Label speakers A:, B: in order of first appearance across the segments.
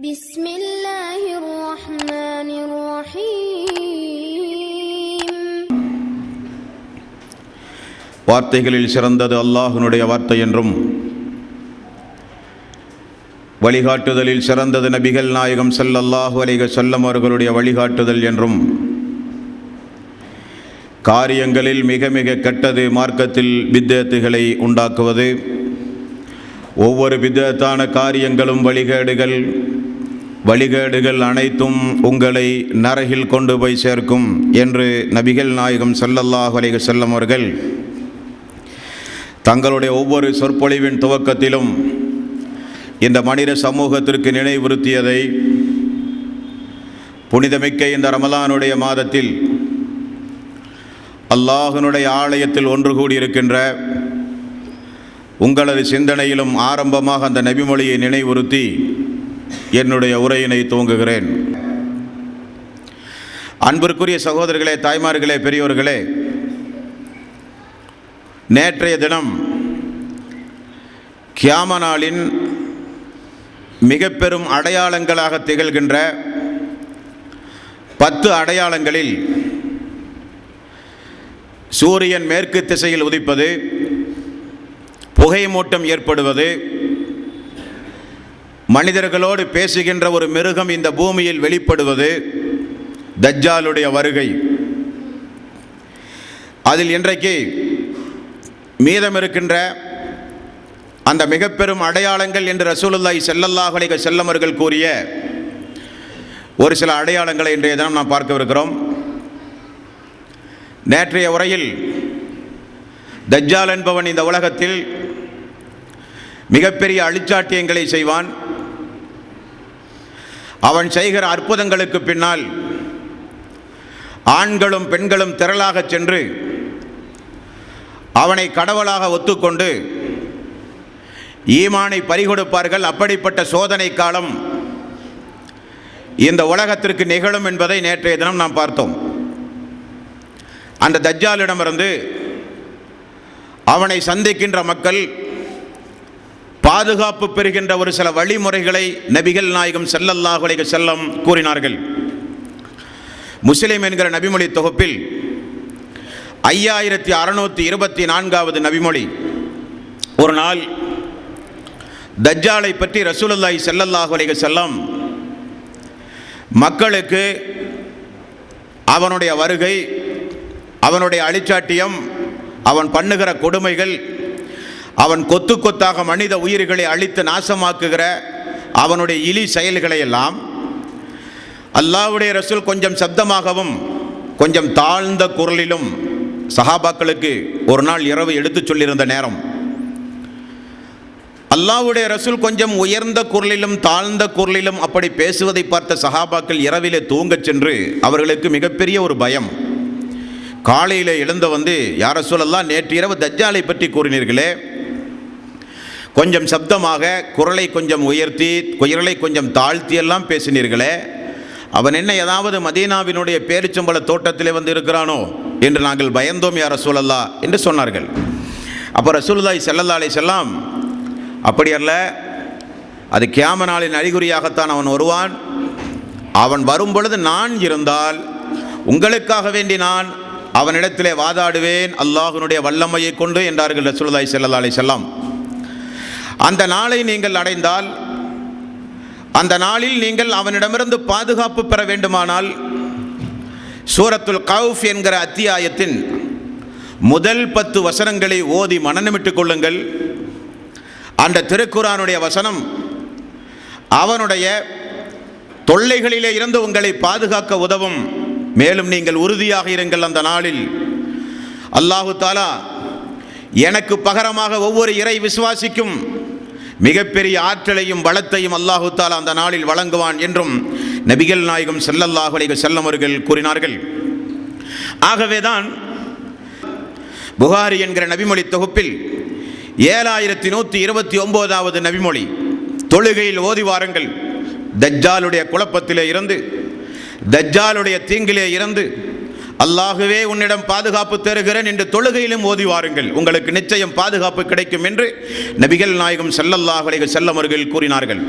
A: بسم الله الرحمن الرحيم.
B: வார்த்தைகளில் சிறந்தது அல்லாஹ்வுடைய வார்த்தை என்றும், வழிகாட்டுதலில் சிறந்தது நபிகள் நாயகம் ஸல்லல்லாஹு அலைஹி வஸல்லம் அவர்களுடைய வழிகாட்டுதல் என்றும், காரியங்களில் மிக மிக கெட்டது மார்க்கத்தில் பித்அத்துகளை உண்டாக்குவது, ஒவ்வொரு பித்அத்தான காரியங்களும் வழிகேடுகள் அனைத்தும் உங்களை நரகில் கொண்டு போய் சேர்க்கும் என்று நபிகள் நாயகம் ஸல்லல்லாஹு அலைஹி வஸல்லம் அவர்கள் தங்களுடைய ஒவ்வொரு சொற்பொழிவின் துவக்கத்திலும் இந்த மனித சமூகத்திற்கு நினைவுறுத்தியதை புனிதமிக்க இந்த ரமலானுடைய மாதத்தில் அல்லாஹ்வினுடைய ஆலயத்தில் ஒன்று கூடியிருக்கின்ற உங்களது சிந்தனையிலும் ஆரம்பமாக அந்த நபிமொழியை நினைவுறுத்தி என்னுடைய உரையினை துவங்குகிறேன். அன்பிற்குரிய சகோதரர்களே, தாய்மார்களே, பெரியோர்களே, நேற்றைய தினம் கியாம நாளின் மிக பெரும் அடையாளங்களாக திகழ்கின்ற 10 அடையாளங்களில் சூரியன் மேற்கு திசையில் உதிப்பது, புகை மூட்டம் ஏற்படுவது, மனிதர்களோடு பேசுகின்ற ஒரு மிருகம் இந்த பூமியில் வெளிப்படுவது, தஜ்ஜாலுடைய வருகை. அதில் இன்றைக்கு மீதம் இருக்கின்ற அந்த மிக பெரும் அடையாளங்கள் என்று ரசூலுல்லாஹி ஸல்லல்லாஹு அலைஹி வஸல்லம் அவர்கள் கூறிய ஒரு சில அடையாளங்களை இன்றைய தினம் நாம் பார்க்கவிருக்கிறோம். நேற்றைய உரையில் தஜ்ஜால் என்பவன் இந்த உலகத்தில் மிகப்பெரிய அழிச்சாட்டியங்களை செய்வான். அவன் செய்கிற அற்புதங்களுக்கு பின்னால் ஆண்களும் பெண்களும் திரளாக சென்று அவனை கடவுளாக ஒத்துக்கொண்டு ஈமானை பறிகொடுப்பார்கள். அப்படிப்பட்ட சோதனை காலம் இந்த உலகத்திற்கு நிகழும் என்பதை நேற்றைய தினம் நாம் பார்த்தோம். அந்த தஜ்ஜாலிடமிருந்து அவனை சந்திக்கின்ற மக்கள் பாதுகாப்பு பெறுகின்ற ஒரு சில வழிமுறைகளை நபிகள் நாயகம் ஸல்லல்லாஹு அலைஹி வஸல்லம் கூறினார்கள். முஸ்லிம் என்கிற நபிமொழி தொகுப்பில் 5624வது நபிமொழி. ஒரு நாள் தஜ்ஜாலை பற்றி ரசூலுல்லாஹி ஸல்லல்லாஹு அலைஹி வஸல்லம் மக்களுக்கு அவனுடைய வருகை, அவனுடைய அழிச்சாட்டியம், அவன் பண்ணுகிற கொடுமைகள், அவன் கொத்து கொத்தாக மனித உயிர்களை அழித்து நாசமாக்குகிற அவனுடைய இழி செயல்களை எல்லாம் அல்லாஹ்வுடைய ரசூல் கொஞ்சம் சப்தமாகவும் கொஞ்சம் தாழ்ந்த குரலிலும் சஹாபாக்களுக்கு ஒரு நாள் இரவு எடுத்து சொல்லியிருந்த நேரம், அல்லாஹ்வுடைய ரசூல் கொஞ்சம் உயர்ந்த குரலிலும் தாழ்ந்த குரலிலும் அப்படி பேசுவதை பார்த்த சஹாபாக்கள் இரவிலே தூங்கச் சென்று அவர்களுக்கு மிகப்பெரிய ஒரு பயம். காலையில் எழுந்து வந்து, யா ரசூலல்லாஹ், நேற்று இரவு தஜ்ஜாலை பற்றி கூறினீர்களே, கொஞ்சம் சப்தமாக குரலை கொஞ்சம் உயர்த்தி குரலை கொஞ்சம் தாழ்த்தி எல்லாம் பேசினீர்களே, அவன் என்ன ஏதாவது மதீனாவினுடைய பேரிச்சம்பழ தோட்டத்திலே வந்து இருக்கிறானோ என்று நாங்கள் பயந்தோம் யா ரசூலல்லாஹ் என்று சொன்னார்கள். அப்போ ரசூலுல்லாஹி ஸல்லல்லாஹு அலைஹி வஸல்லம், அப்படி அல்ல, அது கியாம நாளின் அறிகுறியாகத்தான் அவன் வருவான். அவன் வரும் பொழுது நான் இருந்தால் உங்களுக்காக வேண்டி நான் அவனிடத்திலே வாதாடுவேன் அல்லாஹ்வினுடைய வல்லமையை கொண்டு என்றார்கள் ரசூலுல்லாஹி ஸல்லல்லாஹு அலைஹி வஸல்லம். அந்த நாளை நீங்கள் அடைந்தால், அந்த நாளில் நீங்கள் அவனிடமிருந்து பாதுகாப்பு பெற வேண்டுமானால் சூரத்துல் கௌஃப் என்கிற அத்தியாயத்தின் முதல் 10 வசனங்களை ஓதி மனனமிட்டுக் கொள்ளுங்கள். அந்த திருக்குர்ஆனுடைய வசனம் அவனுடைய தொல்லைகளிலே இருந்து உங்களை பாதுகாக்க உதவும். மேலும் நீங்கள் உறுதியாக இருங்கள். அந்த நாளில் அல்லாஹு தஆலா எனக்கு பகரமாக ஒவ்வொரு இறை விசுவாசிக்கும் மிகப்பெரிய ஆற்றலையும் பலத்தையும் அல்லாஹு தஆலா அந்த நாளில் வழங்குவான் என்றும் நபிகள் நாயகம் ஸல்லல்லாஹு அலைஹி வஸல்லம் அவர்கள் கூறினார்கள். ஆகவேதான் புகாரி என்கிற நபிமொழி தொகுப்பில் 7129வது நபிமொழி, தொழுகையில் ஓதி வாருங்கள், தஜ்ஜாலுடைய குழப்பத்திலே இருந்து, தஜ்ஜாலுடைய தீங்கிலே இருந்து அல்லாஹுவே உன்னிடம் பாதுகாப்பு தருகிறேன் என்று தொழுகையிலும் ஓதி வாருங்கள், உங்களுக்கு நிச்சயம் பாதுகாப்பு கிடைக்கும் என்று நபிகள் நாயகம் ஸல்லல்லாஹு அலைஹி வஸல்லம் அவர்கள் கூறினார்கள்.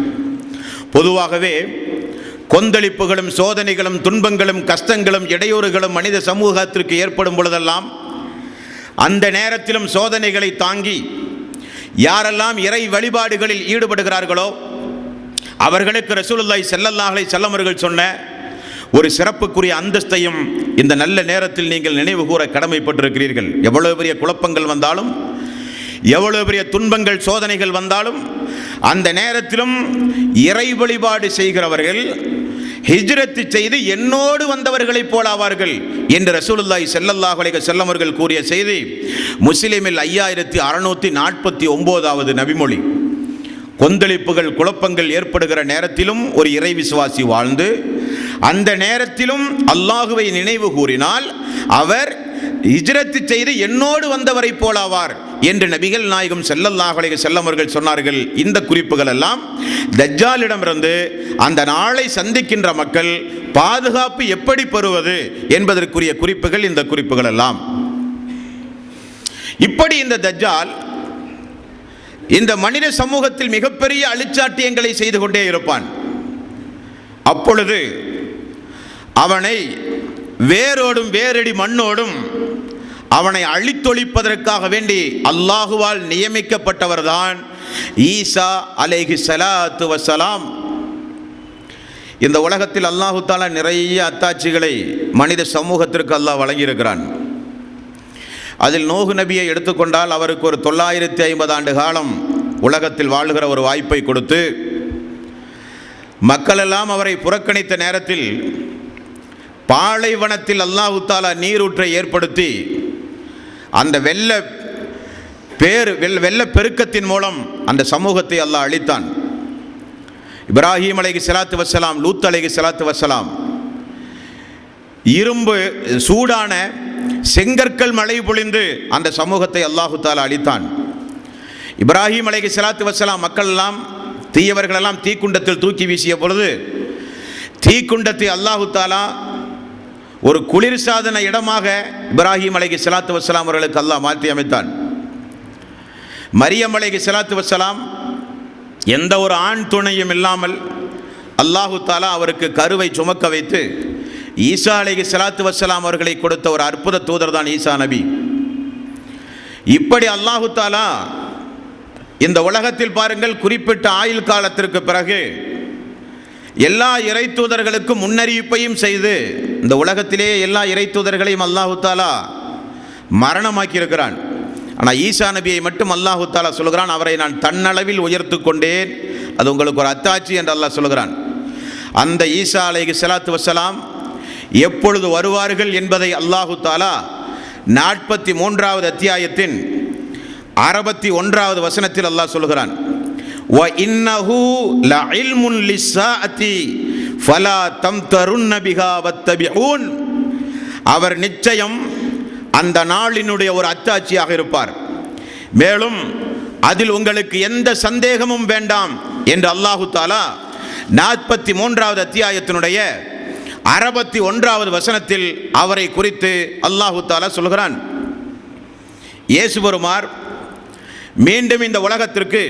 B: பொதுவாகவே கொந்தளிப்புகளும் சோதனைகளும் துன்பங்களும் கஷ்டங்களும் இடையூறுகளும் மனித சமூகத்திற்கு ஏற்படும் பொழுதெல்லாம் அந்த நேரத்திலும் சோதனைகளை தாங்கி யாரெல்லாம் இறை வழிபாடுகளில் ஈடுபடுகிறார்களோ அவர்களுக்கு ரசூலுல்லாஹி ஸல்லல்லாஹு அலைஹி வஸல்லம் அவர்கள் சொன்ன ஒரு சிறப்புக்குரிய அந்தஸ்தையும் இந்த நல்ல நேரத்தில் நீங்கள் நினைவு கூற கடமைப்பட்டிருக்கிறீர்கள். எவ்வளவு பெரிய குழப்பங்கள் வந்தாலும், எவ்வளவு பெரிய துன்பங்கள் சோதனைகள் வந்தாலும், அந்த நேரத்திலும் இறை வழிபாடு செய்கிறவர்கள் ஹிஜ்ரத்து செய்து என்னோடு வந்தவர்களைப் போல ஆவார்கள் என்று ரசூலுல்லாஹி ஸல்லல்லாஹு அலைஹி வஸல்லம் அவர்கள் கூறிய செய்தி முஸ்லிமில் 5649வது நபிமொழி. கொந்தளிப்புகள் குழப்பங்கள் ஏற்படுகிற நேரத்திலும் ஒரு இறை விசுவாசி வாழ்ந்து அந்த நேரத்திலும் அல்லாஹுவை நினைவு கூறினால் அவர் ஹிஜ்ரத்து செய்து என்னோடு வந்தவரை போலாவார் என்று நபிகள் நாயகம் ஸல்லல்லாஹு அலைஹி வஸல்லம் அவர்கள் சொன்னார்கள். இந்த குறிப்புகள் எல்லாம் தஜ்ஜாலிடமிருந்து அந்த நாளை சந்திக்கின்ற மக்கள் பாதுகாப்பு எப்படி பெறுவது என்பதற்குரிய குறிப்புகள் இந்த குறிப்புகள் எல்லாம். இப்படி இந்த தஜ்ஜால் இந்த மனித சமூகத்தில் மிகப்பெரிய அழிச்சாட்டியங்களை செய்து கொண்டே இருப்பான். அப்பொழுது அவனை வேரோடும் வேரடி மண்ணோடும் அவனை அழித்தொழிப்பதற்காக வேண்டி அல்லாஹுவால் நியமிக்கப்பட்டவர்தான் ஈசா அலைஹி ஸலாத்து வஸ்ஸலாம். இந்த உலகத்தில் அல்லாஹு தஆலா நிறைய அத்தாட்சிகளை மனித சமூகத்திற்கு அல்லாஹ் வழங்கியிருக்கிறான். அதில் நூஹ் நபியை எடுத்துக்கொண்டால் அவருக்கு ஒரு 950 ஆண்டு காலம் உலகத்தில் வாழ்கிற ஒரு வாய்ப்பை கொடுத்து மக்களெல்லாம் அவரை புறக்கணித்த நேரத்தில் பாலைவனத்தில் அல்லாஹு தஆலா நீரூற்றை ஏற்படுத்தி அந்த வெள்ள பெருக்கத்தின் மூலம் அந்த சமூகத்தை அல்லாஹ் அழித்தான். இப்ராஹிம் அலைஹி ஸலாத்து வஸ்ஸலாம், லூத் அலைஹி ஸலாத்து வஸ்ஸலாம் இரும்பு சூடான செங்கற்கள் மழை பொழிந்து அந்த சமூகத்தை அல்லாஹு தஆலா அழித்தான். இப்ராஹிம் அலைஹி ஸலாத்து வஸ்ஸலாம் மக்கள் எல்லாம் தீயவர்களெல்லாம் தீக்குண்டத்தில் தூக்கி வீசிய பொழுது தீக்குண்டத்தை அல்லாஹு தஆலா ஒரு குளிர்சாதன இடமாக இப்ராஹிம் அலைஹி ஸலாத்து வஸ்ஸலாம் அவர்களுக்கு அல்லாஹ் மாற்றி அமைத்தான். மரியம் அலைஹி ஸலாத்து வஸ்ஸலாம் எந்த ஒரு ஆண் துணையும் இல்லாமல் அல்லாஹு தஆலா அவருக்கு கருவை சுமக்க வைத்து ஈசா அலைஹி ஸலாத்து வஸ்ஸலாம் அவர்களை கொடுத்த ஒரு அற்புத தூதர் தான் ஈசா நபி. இப்படி அல்லாஹு தஆலா இந்த உலகத்தில் பாருங்கள், குறிப்பிட்ட ஆயுள் காலத்திற்கு பிறகு எல்லா இறை தூதர்களுக்கும் முன்னறிவிப்பையும் செய்து இந்த உலகத்திலே எல்லா இறை தூதர்களையும் அல்லாஹு தஆலா மரணமாக்கி இருக்கிறான். ஆனால் ஈசா நபியை மட்டும் அல்லாஹு தஆலா சொல்கிறான், அவரை நான் தன்னளவில் உயர்த்து கொண்டேன், அது உங்களுக்கு ஒரு அத்தாட்சி என்று அல்லாஹ் சொல்கிறான். அந்த ஈசா அலைஹி ஸலாத்து வஸ்ஸலாம் எப்பொழுது வருவார்கள் என்பதை அல்லாஹு தஆலா 43வது அத்தியாயத்தின் 61வது வசனத்தில் அல்லாஹ் சொல்கிறான், வ இன்னஹு லஇல்முன் லிஸ்ஸாஅதி ஃபலா தம்தருன் பிஹா வத்தபிஊன். அவர் நிச்சயம் அந்த நாளினுடைய ஒரு அத்தாட்சியாக இருப்பார், மேலும் அதில் உங்களுக்கு எந்த சந்தேகமும் வேண்டாம் என்று அல்லாஹு தஆலா 43வது அத்தியாயத்தினுடைய 61வது வசனத்தில் அவரை குறித்து அல்லாஹு தஆலா சொல்கிறான். இயேசு பெருமார் மீண்டும் இந்த உலகத்திற்கு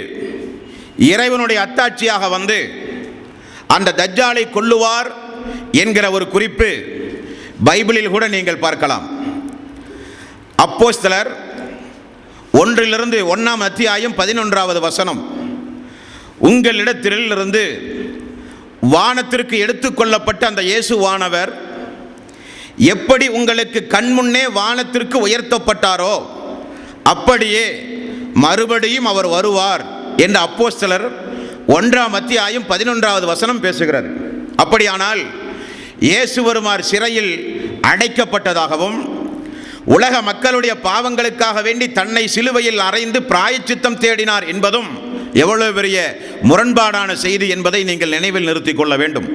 B: இறைவனுடைய அத்தாட்சியாக வந்து அந்த தஜ்ஜாலை கொல்லுவார் என்கிற ஒரு குறிப்பு பைபிளில் கூட நீங்கள் பார்க்கலாம். அப்போஸ்தலர் 1 அத்தியாயம் 11வது வசனம், உங்களிடத்திலிருந்து வானத்திற்கு எடுத்துக்கொள்ளப்பட்ட அந்த இயேசுவானவர் எப்படி உங்களுக்கு கண்முன்னே வானத்திற்கு உயர்த்தப்பட்டாரோ அப்படியே மறுபடியும் அவர் வருவார் என்று அப்போஸ்தலர் 1 அத்தியாயம் 11வது வசனம் பேசுகிறார். அப்படியானால் இயேசு பெருமார் சிறையில் அடைக்கப்பட்டதாகவும் உலக மக்களுடைய பாவங்களுக்காக வேண்டி தன்னை சிலுவையில் அறைந்து பிராயச்சித்தம் தேடினார் என்பதும் எவ்வளவு பெரிய முரண்பாடான செய்தி என்பதை நீங்கள் நினைவில் நிறுத்திக் கொள்ள வேண்டும்.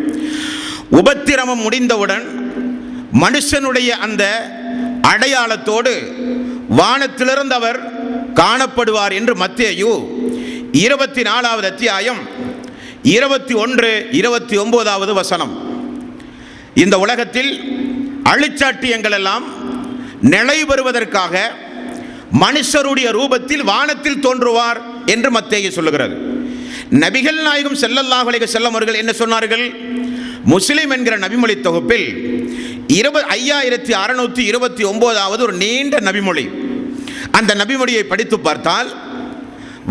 B: உபத்திரவம் முடிந்தவுடன் மனுஷனுடைய அந்த அடையாளத்தோடு வானத்திலிருந்து அவர் காணப்படுவார் என்று மத்தேயு 24வது அத்தியாயம் 21, 29வது வசனம். இந்த உலகத்தில் அழிச்சாட்டியங்கள் எல்லாம் நிலை பெறுவதற்காக மனுஷருடைய ரூபத்தில் வானத்தில் தோன்றுவார் என்று மத்தேயு சொல்லுகிறது. நபிகள் நாயகம் ஸல்லல்லாஹு அலைஹி வஸல்லம் அவர்கள் என்ன சொன்னார்கள்? முஸ்லிம் என்கிற நபிமொழி தொகுப்பில் 5629வது ஒரு நீண்ட நபிமொழி. அந்த நபிமொழியை படித்து பார்த்தால்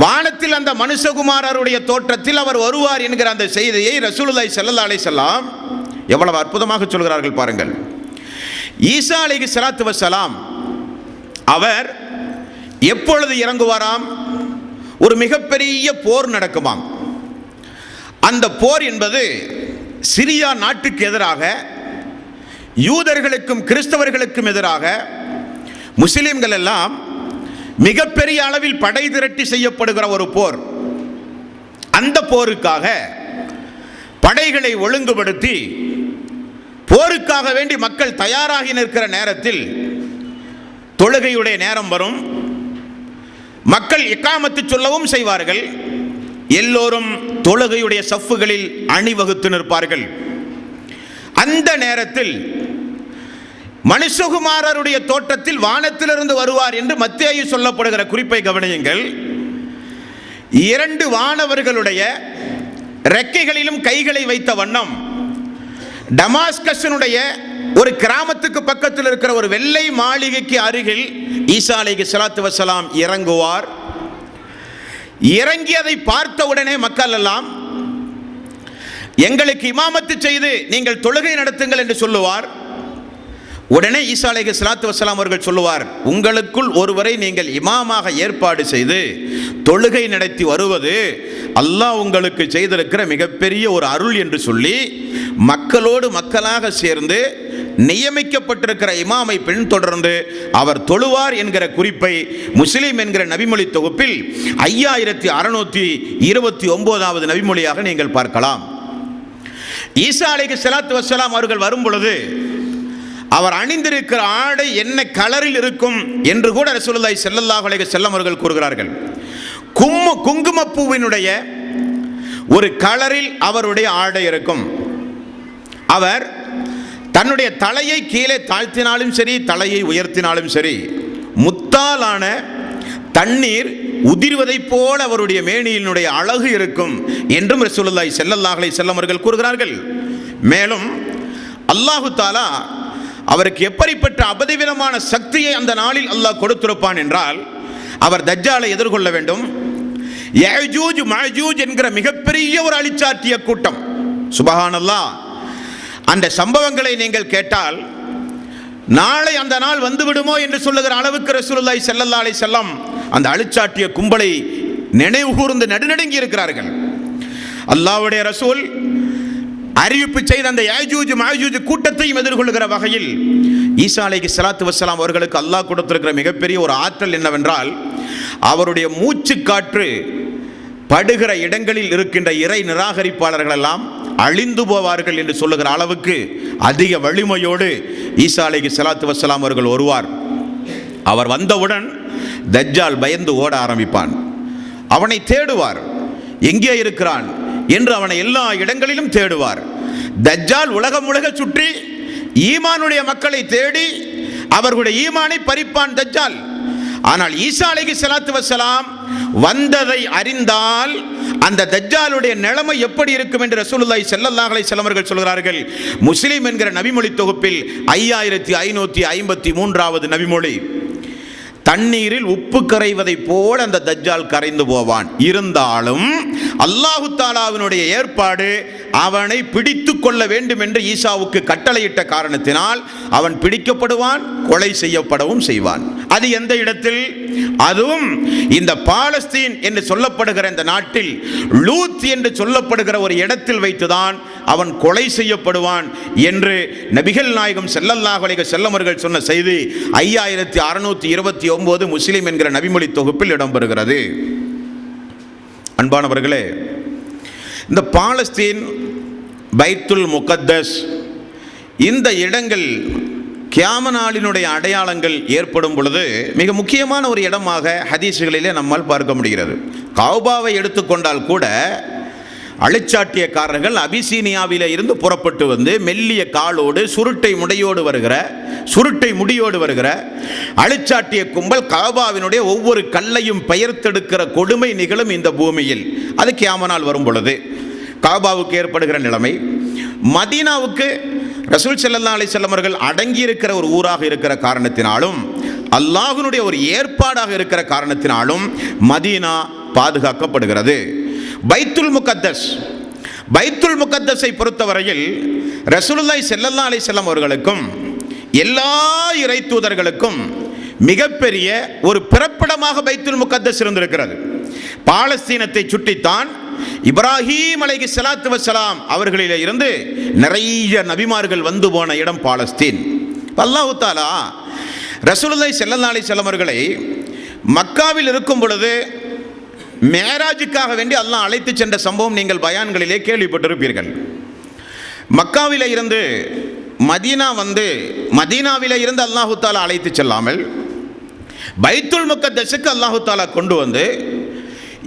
B: வானத்தில் அந்த மனுஷகுமாரருடைய தோற்றத்தில் அவர் வருவார் என்கிற அந்த செய்தியை ரசூலுல்லாஹி ஸல்லல்லாஹு அலைஹி வஸல்லம் எவ்வளவு அற்புதமாக சொல்கிறார்கள் பாருங்கள். ஈசா அலைஹிஸ்ஸலாத்து வஸ்ஸலாம் அவர் எப்பொழுது இறங்குவாராம்? ஒரு மிகப்பெரிய போர் நடக்குமாம். அந்த போர் என்பது சிரியா நாட்டுக்கு எதிராக, யூதர்களுக்கும் கிறிஸ்தவர்களுக்கும் எதிராக முஸ்லிம்கள் எல்லாம் மிகப்பெரிய அளவில் படை திரட்டி செய்யப்படுகிற ஒரு போர். அந்த போருக்காக படைகளை ஒழுங்குபடுத்தி போருக்காக வேண்டி மக்கள் தயாராகி நிற்கிற நேரத்தில் தொழுகையுடைய நேரம் வரும். மக்கள் இக்காமத்து சொல்லவும் செய்வார்கள். எல்லோரும் தொழுகையுடைய சஃப்புகளில் அணிவகுத்து நிற்பார்கள். அந்த நேரத்தில் மனுஷகுமாரருடைய தோற்றத்தில் வானத்திலிருந்து வருவார் என்று மத்தேயு சொல்லப்படுகிற குறிப்பை கவனியுங்கள். 2 வானவர்களுடைய ரெக்கைகளிலும் கைகளை வைத்த வண்ணம் டமாஸ்கஸினுடைய ஒரு கிராமத்துக்கு பக்கத்தில் இருக்கிற ஒரு வெள்ளை மாளிகைக்கு அருகில் ஈசா அலைஹிஸ்ஸலாத்து வஸ்ஸலாம் இறங்குவார். இறங்கி அதை பார்த்த உடனே மக்கள் எல்லாம் எங்களுக்கு இமாமத்து செய்து நீங்கள் தொழுகை நடத்துங்கள் என்று சொல்லுவார். உடனே ஈசா அலைஹிஸ்ஸலாத்து வஸ்ஸலாம் அவர்கள் சொல்லுவார், உங்களுக்குள் ஒருவரை நீங்கள் இமாமாக ஏற்பாடு செய்து தொழுகை நடத்தி வருவது அல்லாஹ் உங்களுக்கு செய்திருக்கிற மிகப்பெரிய ஒரு அருள் என்று சொல்லி மக்களோடு மக்களாக சேர்ந்து நியமிக்கப்பட்டிருக்கிற இமாமை பின்தொடர்ந்து அவர் தொழுவார் என்கிற குறிப்பை முஸ்லிம் என்கிற நபிமொழி தொகுப்பில் 5629வது நபிமொழியாக நீங்கள் பார்க்கலாம். ஈசா அலைஹிஸ்ஸலாத்து வஸ்ஸலாம் அவர்கள் வரும் பொழுது அவர் அணிந்திருக்கிற ஆடை என்ன கலரில் இருக்கும் என்று கூட ரசூலுல்லாஹி ஸல்லல்லாஹு அலைஹி வஸல்லம் அவர்கள் கூறுகிறார்கள். குங்குமப்பூவினுடைய ஒரு கலரில் அவருடைய ஆடை இருக்கும். அவர் தன்னுடைய தலையை கீழே தாழ்த்தினாலும் சரி, தலையை உயர்த்தினாலும் சரி, முத்தாலான தண்ணீர் உதிர்வதைப் போல அவருடைய மேனியினுடைய அழகு இருக்கும் என்றும் ரசூலுல்லாஹி ஸல்லல்லாஹு அலைஹி வஸல்லம் அவர்கள் கூறுகிறார்கள். மேலும் அல்லாஹு தஆலா அவருக்கு எப்படிப்பட்ட அபரிவிதமான சக்தியை அந்த நாளில் அல்லாஹ் கொடுத்திருப்பான் என்றால், அவர் தஜ்ஜாலை எதிர்கொள்ள வேண்டும். யஜூஜ் மஜூஜ் என்கிற மிகப்பெரிய ஒரு அழிச்சாட்டிய கூட்டம். சுபஹானல்லாஹ். அந்த சம்பவங்களை நீங்கள் கேட்டால் நாளை அந்த நாள் வந்துவிடுமோ என்று சொல்லுகிற அளவுக்கு ரசூலுல்லாஹி ஸல்லல்லாஹு அலைஹி வஸல்லம் அந்த அழிச்சாட்டிய கும்பலை நினைவு கூர்ந்து நடுநடுங்கி இருக்கிறார்கள். அல்லாஹ்வுடைய ரசூல் அறிவிப்பு செய்த அந்த யஜூஜ் மஜூஜ் கூட்டத்தையும் எதிர்கொள்ளுகிற வகையில் ஈசா அலைஹிஸ்ஸலாத்து வஸ்ஸலாம் அவர்களுக்கு அல்லாஹ் கொடுத்திருக்கிற மிகப்பெரிய ஒரு ஆற்றல் என்னவென்றால், அவருடைய மூச்சு காற்று படுகிற இடங்களில் இருக்கின்ற இறை நிராகரிப்பாளர்கள் எல்லாம் அழிந்து போவார்கள் என்று சொல்லுகிற அளவுக்கு அதிக வலிமையோடு ஈசா அலைஹிஸ்ஸலாத்து வஸ்ஸலாம் அவர்கள் வருவார். அவர் வந்தவுடன் தஜ்ஜால் பயந்து ஓட ஆரம்பிப்பான். அவனை தேடுவார், எங்கே இருக்கிறான் என்று அவனை எல்லா இடங்களிலும் தேடுவார். தஜ்ஜால் உலகம் முழுக்க சுற்றி ஈமானுடைய மக்களை தேடி அவர்களுடைய ஈமானை பறிப்பான் தஜ்ஜால். ஆனால் ஈசா அலைஹிஸ்ஸலாத்து வஸ்ஸலாம் வந்ததை அறிந்தால் அந்த தஜ்ஜாலுடைய நிலைமை எப்படி இருக்கும் என்று ரசூலுல்லாஹி ஸல்லல்லாஹு அலைஹி வஸல்லம் அவர்கள் சொல்கிறார்கள். முஸ்லிம் என்கிற நபிமொழி தொகுப்பில் 5553வது நபிமொழி. தண்ணீரில் உப்பு கரைவதை போல அந்த தஜ்ஜால் கரைந்து போவான். இருந்தாலும் அல்லாஹு தஆலாவினுடைய ஏற்பாடு அவனை பிடித்து கொள்ள வேண்டும் என்று ஈசாவுக்கு கட்டளையிட்ட காரணத்தினால் அவன் பிடிக்கப்படுவான், கொலை செய்யப்படவும் செய்வான். அது எந்த இடத்தில்? அதுவும் இந்த பாலஸ்தீன் என்று சொல்லப்படுகிற இந்த நாட்டில் லூத் என்று சொல்லப்படுகிற ஒரு இடத்தில் வைத்துதான் அவன் கொலை செய்யப்படுவான் என்று நபிகள் நாயகம் ஸல்லல்லாஹு அலைஹி வஸல்லம் அவர்கள் சொன்ன செய்தி 5629 முஸ்லிம் என்கிற நபிமொழி தொகுப்பில் இடம்பெறுகிறது. அன்பானவர்களே, இந்த பாலஸ்தீன், பைத்துல் முகத்தஸ், இந்த இடங்கள் கியாம நாளினுடைய அடையாளங்கள் ஏற்படும் பொழுது மிக முக்கியமான ஒரு இடமாக ஹதீஸ்களிலே நம்மால் பார்க்க முடிகிறது. கௌபாவை எடுத்துக்கொண்டால் கூட அழிச்சாட்டியக்காரர்கள் அபிசீனியாவிலே இருந்து புறப்பட்டு வந்து மெல்லிய காலோடு சுருட்டை முடியோடு வருகிற அழிச்சாட்டிய கும்பல் காபாவினுடைய ஒவ்வொரு கல்லையும் பெயர்த்தெடுக்கிற கொடுமை நிகழும் இந்த பூமியில். அது கியாமனால் வரும் பொழுது காபாவுக்கு ஏற்படுகிற நிலைமை, மதீனாவுக்கு ரசூல் ஸல்லல்லாஹு அலைஹி வஸல்லம் அவர்கள் அடங்கி இருக்கிற ஒரு ஊராக இருக்கிற காரணத்தினாலும் அல்லாஹ்வுடைய ஒரு ஏற்பாடாக இருக்கிற காரணத்தினாலும் மதீனா பாதுகாக்கப்படுகிறது. பைத்துல் முகத்தஸை பொறுத்தவரையில் ரசூலுல்லாஹி ஸல்லல்லாஹு அலைஹி வஸல்லம் அவர்களுக்கும் எல்லா இறை தூதர்களுக்கும் மிகப்பெரிய ஒரு பிறப்பிடமாக பைத்துல் முகத்தஸ் இருந்திருக்கிறது. பாலஸ்தீனத்தை சுற்றித்தான் இப்ராஹீம் அலைஹிஸ்ஸலாத்து வஸ்ஸலாம் அவர்களிலே இருந்து நிறைய நபிமார்கள் வந்து போன இடம் பாலஸ்தீன். அல்லாஹ் தஆலா ரசூலுல்லாஹி ஸல்லல்லாஹு அலைஹி வஸல்லம் அவர்களை மக்காவில் இருக்கும் பொழுது மேராஜுக்காக வேண்டி அல்லாஹ் அழைத்து சென்ற சம்பவம் நீங்கள் பயான்களிலே கேள்விப்பட்டிருப்பீர்கள். மக்காவிலே இருந்து மதீனாவிலே இருந்து அல்லாஹ் தஆலா அழைத்து செல்லாமல் பைத்துல் முகத்தஸுக்கு அல்லாஹ் தஆலா கொண்டு வந்து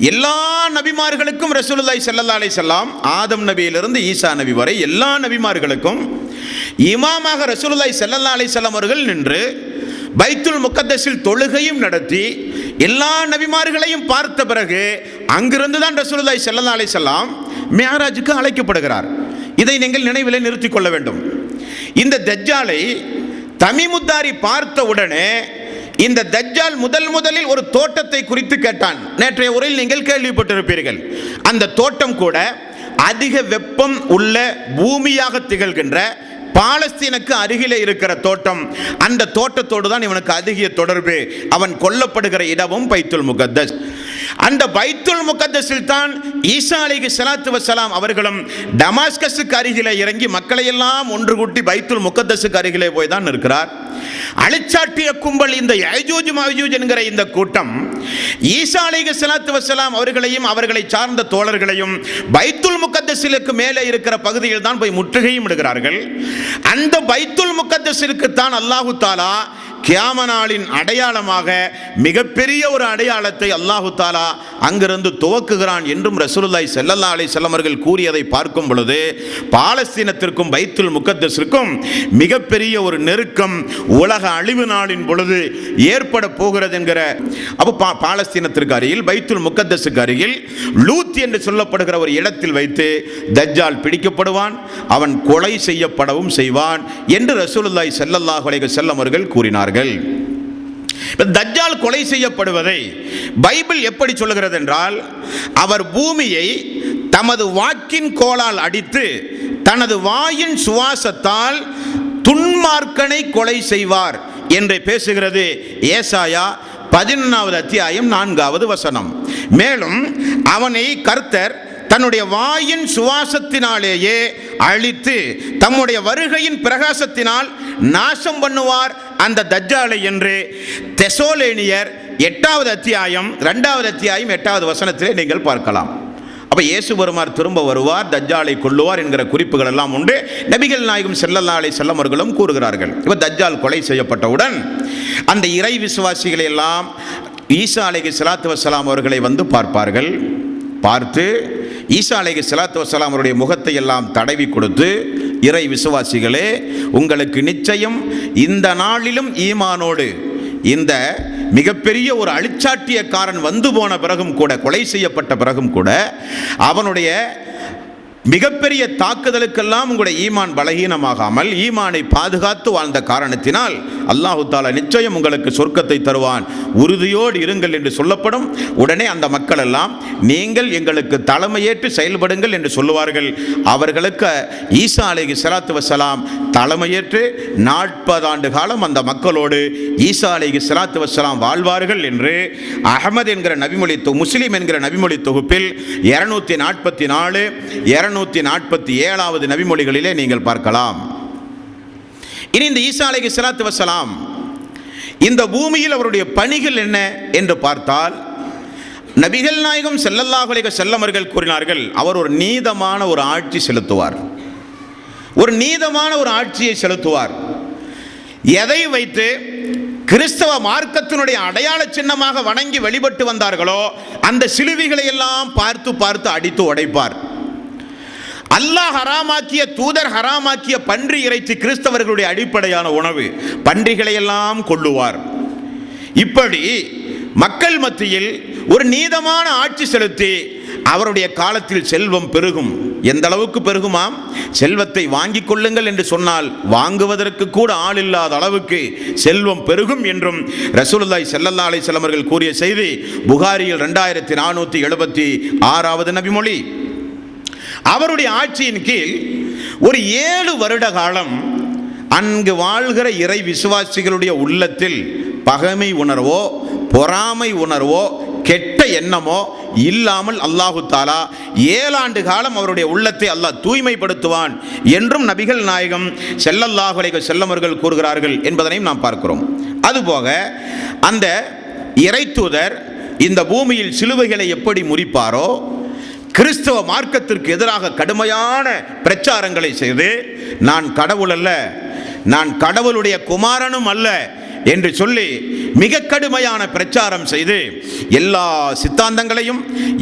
B: எல்லா நபிமார்களுக்கும் ரசூலுல்லாஹி ஸல்லல்லாஹு அலைஹி வஸல்லம் ஆதம் நபியிலிருந்து ஈசா நபி வரை எல்லா நபிமார்களுக்கும் இமாமாக ரசூலுல்லாஹி ஸல்லல்லாஹு அலைஹி வஸல்லம் அவர்கள் நின்று பைத்துல் முகத்தஸில் தொழுகையும் நடத்தி எல்லா நபிமார்களையும் பார்த்த பிறகு அங்கிருந்து தான் ரசூலுல்லாஹி ஸல்லல்லாஹு அலைஹி வஸல்லம் மிஅராஜுக்கு அழைக்கப்படுகிறார். இதை நீங்கள் நினைவிலே நிறுத்திக் கொள்ள வேண்டும். இந்த தஜ்ஜாலை தமீமுத்தாரி பார்த்த உடனே இந்த தஜ்ஜால் முதலில் ஒரு தோட்டத்தை குறித்து கேட்டான். நேற்றைய உரையில் நீங்கள் கேள்விப்பட்டிருப்பீர்கள். அந்த தோட்டம் கூட அதிக வெப்பம் உள்ள பூமியாக திகழ்கின்ற பாலஸ்தீனுக்கு அருகிலே இருக்கிற தோட்டம். அந்த தோட்டத்தோடு தான் இவனுக்கு அதிக தொடர்பு. அவன் கொல்லப்படுகிற இடமும் பைத்துல் முகத்தஸ். அந்த பைத்துல் முகத்தஸில் தான் ஈசா அலைஹிஸ்ஸலாத்து வஸ்ஸலாம் அவர்களும் டமாஸ்கஸுக்கு அருகிலே இறங்கி மக்களை எல்லாம் ஒன்று கூட்டி பைத்துல் முகத்தஸுக்கு அருகிலே போய் தான் இருக்கிறார். அழிச்சாட்டிய கும்பல் இந்த யஜூஜ் மஜூஜ் என்கிற இந்த கூட்டம் ஈசா அலைஹிஸ்ஸலாத்து வஸ்ஸலாம் அவர்களையும் அவர்களை சார்ந்த தோழர்களையும் பைத்துல் முகத்தஸிற்கு மேலே இருக்கிற பகுதியில் தான் போய் முற்றுகையும் இடுகிறார்கள். அந்த பைத்துல் முகத்தஸிற்கு தான் அல்லாஹ் தஆலா கியாம நாளின் அடையாளமாக மிகப்பெரிய ஒரு அடையாளத்தை அல்லாஹு தஆலா அங்கிருந்து துவக்குகிறான் என்றும் ரசூலுல்லாஹி ஸல்லல்லாஹு அலைஹி வஸல்லம் அவர்கள் கூறியதை பார்க்கும் பொழுது பாலஸ்தீனத்திற்கும் பைத்துல் முகத்தஸிற்கும் மிகப்பெரிய ஒரு நெருக்கம் உலக அழிவு நாளின் பொழுது ஏற்பட போகிறது என்கிற பாலஸ்தீனத்திற்கு அருகில் பைத்துல் முகத்தஸுக்கு அருகில் லூத் என்று சொல்லப்படுகிற ஒரு இடத்தில் வைத்து தஜ்ஜால் பிடிக்கப்படுவான், அவன் கொலை செய்யப்படவும் செய்வான் என்று ரசூலுல்லாஹி ஸல்லல்லாஹு அலைஹி வஸல்லம் அவர்கள் கூறினார். தஜ்ஜால் கொலை செய்யப்படுவதை பைபிள் எப்படி சொல்லுகிறது என்றால், அவர் பூமியை தமது வாக்கின் கோலால் அடித்து தனது வாயின் சுவாசத்தால் துன்மார்க்கனை கொலை செய்வார் என்று பேசுகிறது ஏசாயா 11வது அத்தியாயம் 4வது வசனம். மேலும் அவனை கர்த்தர் தன்னுடைய வாயின் சுவாசத்தினாலேயே அழித்து தம்முடைய வருகையின் பிரகாசத்தினால் நாசம் பண்ணுவார் அந்த தஜ்ஜாலை என்று தெசலோனியர் 8வது அத்தியாயம் 2வது அத்தியாயம் 8வது வசனத்திலே நீங்கள் பார்க்கலாம். அப்ப இயேசு பெருமார் திரும்ப வருவார், தஜ்ஜாலை கொல்லுவார் என்கிற குறிப்புகள் எல்லாம் உண்டு. நபிகள் நாயகம் ஸல்லல்லாஹு அலைஹி வஸல்லம் அவர்களும் கூறுகிறார்கள். இப்ப தஜ்ஜால் கொலை செய்யப்பட்டவுடன் அந்த இறை விசுவாசிகளை எல்லாம் ஈசா அலைஹிஸ்ஸலாத்து வஸ்ஸலாம் அவர்களை வந்து பார்ப்பார்கள். பார்த்து ஈசா அலைஹிஸ்ஸலாத்து வஸ்ஸலாம் அவருடைய முகத்தை எல்லாம் தடவி கொடுத்து, இறை விசுவாசிகளே, உங்களுக்கு நிச்சயம் இந்த நாளிலும் ஈமானோடு இந்த மிகப்பெரிய ஒரு அழிச்சாட்டியக்காரன் வந்து போன பிறகும் கூட, கொலை செய்யப்பட்ட பிறகும் கூட, அவனுடைய மிகப்பெரிய தாக்குதலுக்கெல்லாம் உங்களுடைய ஈமான் பலகீனமாகாமல் ஈமானை பாதுகாத்து வாழ்ந்த காரணத்தினால் அல்லாஹு தஆலா நிச்சயம் உங்களுக்கு சொர்க்கத்தை தருவான், உறுதியோடு இருங்கள் என்று சொல்லப்படும். உடனே அந்த மக்கள் எல்லாம் நீங்கள் எங்களுக்கு தலைமையேற்று செயல்படுங்கள் என்று சொல்லுவார்கள். அவர்களுக்கு ஈசா அலைஹிஸ்ஸலாத்து வஸ்ஸலாம் தலைமையேற்று 40 ஆண்டு காலம் அந்த மக்களோடு ஈசா அலைஹிஸ்ஸலாத்து வஸ்ஸலாம் வாழ்வார்கள் என்று அஹ்மத் என்கிற நபிமொழி, முஸ்லிம் என்கிற நபிமொழி தொகுப்பில் 244 247வது நபிமொழிகளிலே நீங்கள் பார்க்கலாம். இனி இந்த ஈசா அலைஹிஸ்ஸலாத்து வஸ்ஸலாம் இந்த பூமியில் அவருடைய பணிகள் என்ன என்று பார்த்தால், நபிகள் நாயகம் ஸல்லல்லாஹு அலைஹி வஸல்லம் அவர்கள் கூறினார்கள், அவர் ஒரு நீதமான ஒரு ஆட்சி செலுத்துவார், ஒரு நீதமான ஒரு ஆட்சியை செலுத்துவார். எதை வைத்து கிறிஸ்தவ மார்க்கத்தினுடைய அடையாள சின்னமாக வணங்கி வழிபட்டு வந்தார்களோ அந்த சிலுவைகளை எல்லாம் பார்த்து பார்த்து அடித்து உடைப்பார். அல்லாஹ் ஹராமாக்கிய, தூதர் ஹராமாக்கிய பன்றி இறைச்சி கிறிஸ்தவர்களுடைய அடிப்படையான உணவு. பன்றிகளை எல்லாம் கொல்லுவார். இப்படி மக்கள் மத்தியில் ஒரு நீதமான ஆட்சி செலுத்தி அவருடைய காலத்தில் செல்வம் பெருகும். எந்த அளவுக்கு பெருகுமாம்? செல்வத்தை வாங்கிக் கொள்ளுங்கள் என்று சொன்னால் வாங்குவதற்கு கூட ஆள் இல்லாத அளவுக்கு செல்வம் பெருகும் என்றும் ரசூலுல்லாஹி ஸல்லல்லாஹு அலைஹி வஸல்லம் அவர்கள் கூறிய செய்தி புகாரியில் 2476வது நபிமொழி. அவருடைய ஆட்சியின் கீழ் ஒரு 7 வருட காலம் அங்கு வாழ்கிற இறை விசுவாசிகளுடைய உள்ளத்தில் பகைமை உணர்வோ பொறாமை உணர்வோ கெட்ட எண்ணமோ இல்லாமல் அல்லாஹு தாலா 7 ஆண்டு காலம் அவருடைய உள்ளத்தை அல்லாஹ் தூய்மைப்படுத்துவான் என்றும் நபிகள் நாயகம் ஸல்லல்லாஹு அலைஹி வஸல்லம் அவர்கள் கூறுகிறார்கள் என்பதனையும் நாம் பார்க்கிறோம். அதுபோக அந்த இறை தூதர் இந்த பூமியில் சிலுவைகளை எப்படி முறிப்பாரோ, கிறிஸ்தவ மார்க்கத்திற்கு எதிராக கடுமையான பிரச்சாரங்களை செய்து நான் கடவுள் அல்ல, நான் கடவுளுடைய குமாரனும் அல்ல என்று சொல்லி மிக கடுமையான பிரச்சாரம் செய்து எல்லா சித்தாந்தங்களையும்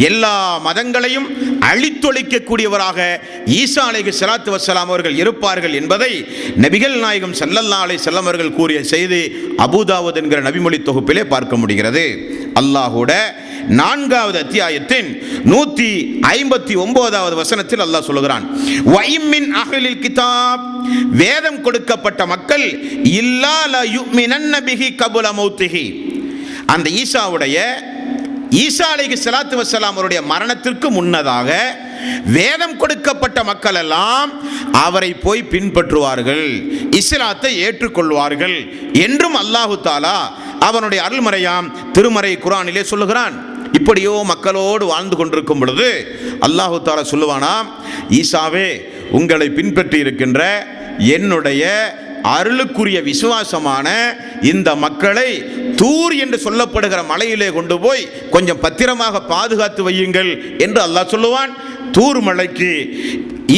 B: எல்லா மதங்களையும் அழித்தொழிக்கக்கூடியவராக ஈசா அலைஹிஸ்ஸலாத்து வஸ்ஸலாம் அவர்கள் இருப்பார்கள் என்பதை நபிகள் நாயகம் ஸல்லல்லாஹு அலைஹி வஸல்லம் அவர்கள் கூறிய செய்தி அபூதாவூத் என்கிற நபிமொழி தொகுப்பிலே பார்க்க முடிகிறது. அல்லாஹ்வுட 4வது அத்தியாயத்தின் 159வது வசனத்தில் அல்லாஹ் சொல்கிறான், வஇம்மின் அஹ்லில் கிதாப், வேதம் கொடுக்கப்பட்ட மக்கள் இல்லா லா யுமினன்ன பிஹி கபுல மௌத்திஹி, அந்த ஈசா அலைஹிஸ்ஸலாத்து வஸ்ஸலாம் அவருடைய மரணத்திற்கு முன்னதாக வேதம் கொடுக்கப்பட்ட மக்கள் எல்லாம் அவரை போய் பின்பற்றுவார்கள், இஸ்லாத்தை ஏற்றுக்கொள்வார்கள் என்றும் அல்லாஹு தாலா அவனுடைய அருள்மறையாம் திருமறை குர்ஆனிலே சொல்லுகிறான். இப்படியோ மக்களோடு வாழ்ந்து கொண்டிருக்கும் பொழுது அல்லாஹு தாலா சொல்லுவானாம், ஈசாவே உங்களை பின்பற்றி இருக்கின்ற என்னுடைய அருளுக்குரிய விசுவாசமான இந்த மக்களை தூர் என்று சொல்லப்படுகிற மலையிலே கொண்டு போய் கொஞ்சம் பத்திரமாக பாதுகாத்து வையுங்கள் என்று அல்லாஹ் சொல்லுவான். தூர் மலைக்கு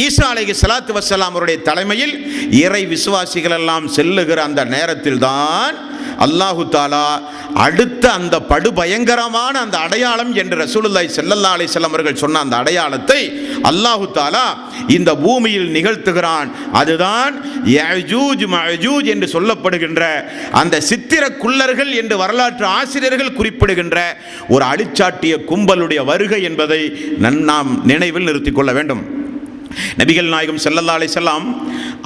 B: ஈசா அலைஹிஸ்ஸலாத்து வஸ்ஸலாம் அவருடைய தலைமையில் இறை விசுவாசிகள் எல்லாம் செல்லுகிற அந்த நேரத்தில் தான் அல்லாஹு தாலா அடுத்த அந்த படுபயங்கரமான அந்த அடையாளம் என்று ரசூலுல்லாஹி ஸல்லல்லாஹு அலைஹி வஸல்லம் அவர்கள் சொன்ன அந்த அடையாளத்தை அல்லாஹு தாலா இந்த பூமியில் நிகழ்த்துகிறான். அதுதான் யஜூஜ் மஜூஜ் என்று சொல்லப்படுகின்ற அந்த சித்திர குள்ளர்கள் என்று வரலாற்று ஆசிரியர்கள் குறிப்பிடுகின்ற ஒரு அழிச்சாட்டிய கும்பலுடைய வருகை என்பதை நாம் நினைவில் நிறுத்திக் கொள்ள வேண்டும். நபிகள் நாயகம் ஸல்லல்லாஹு அலைஹி வஸல்லம்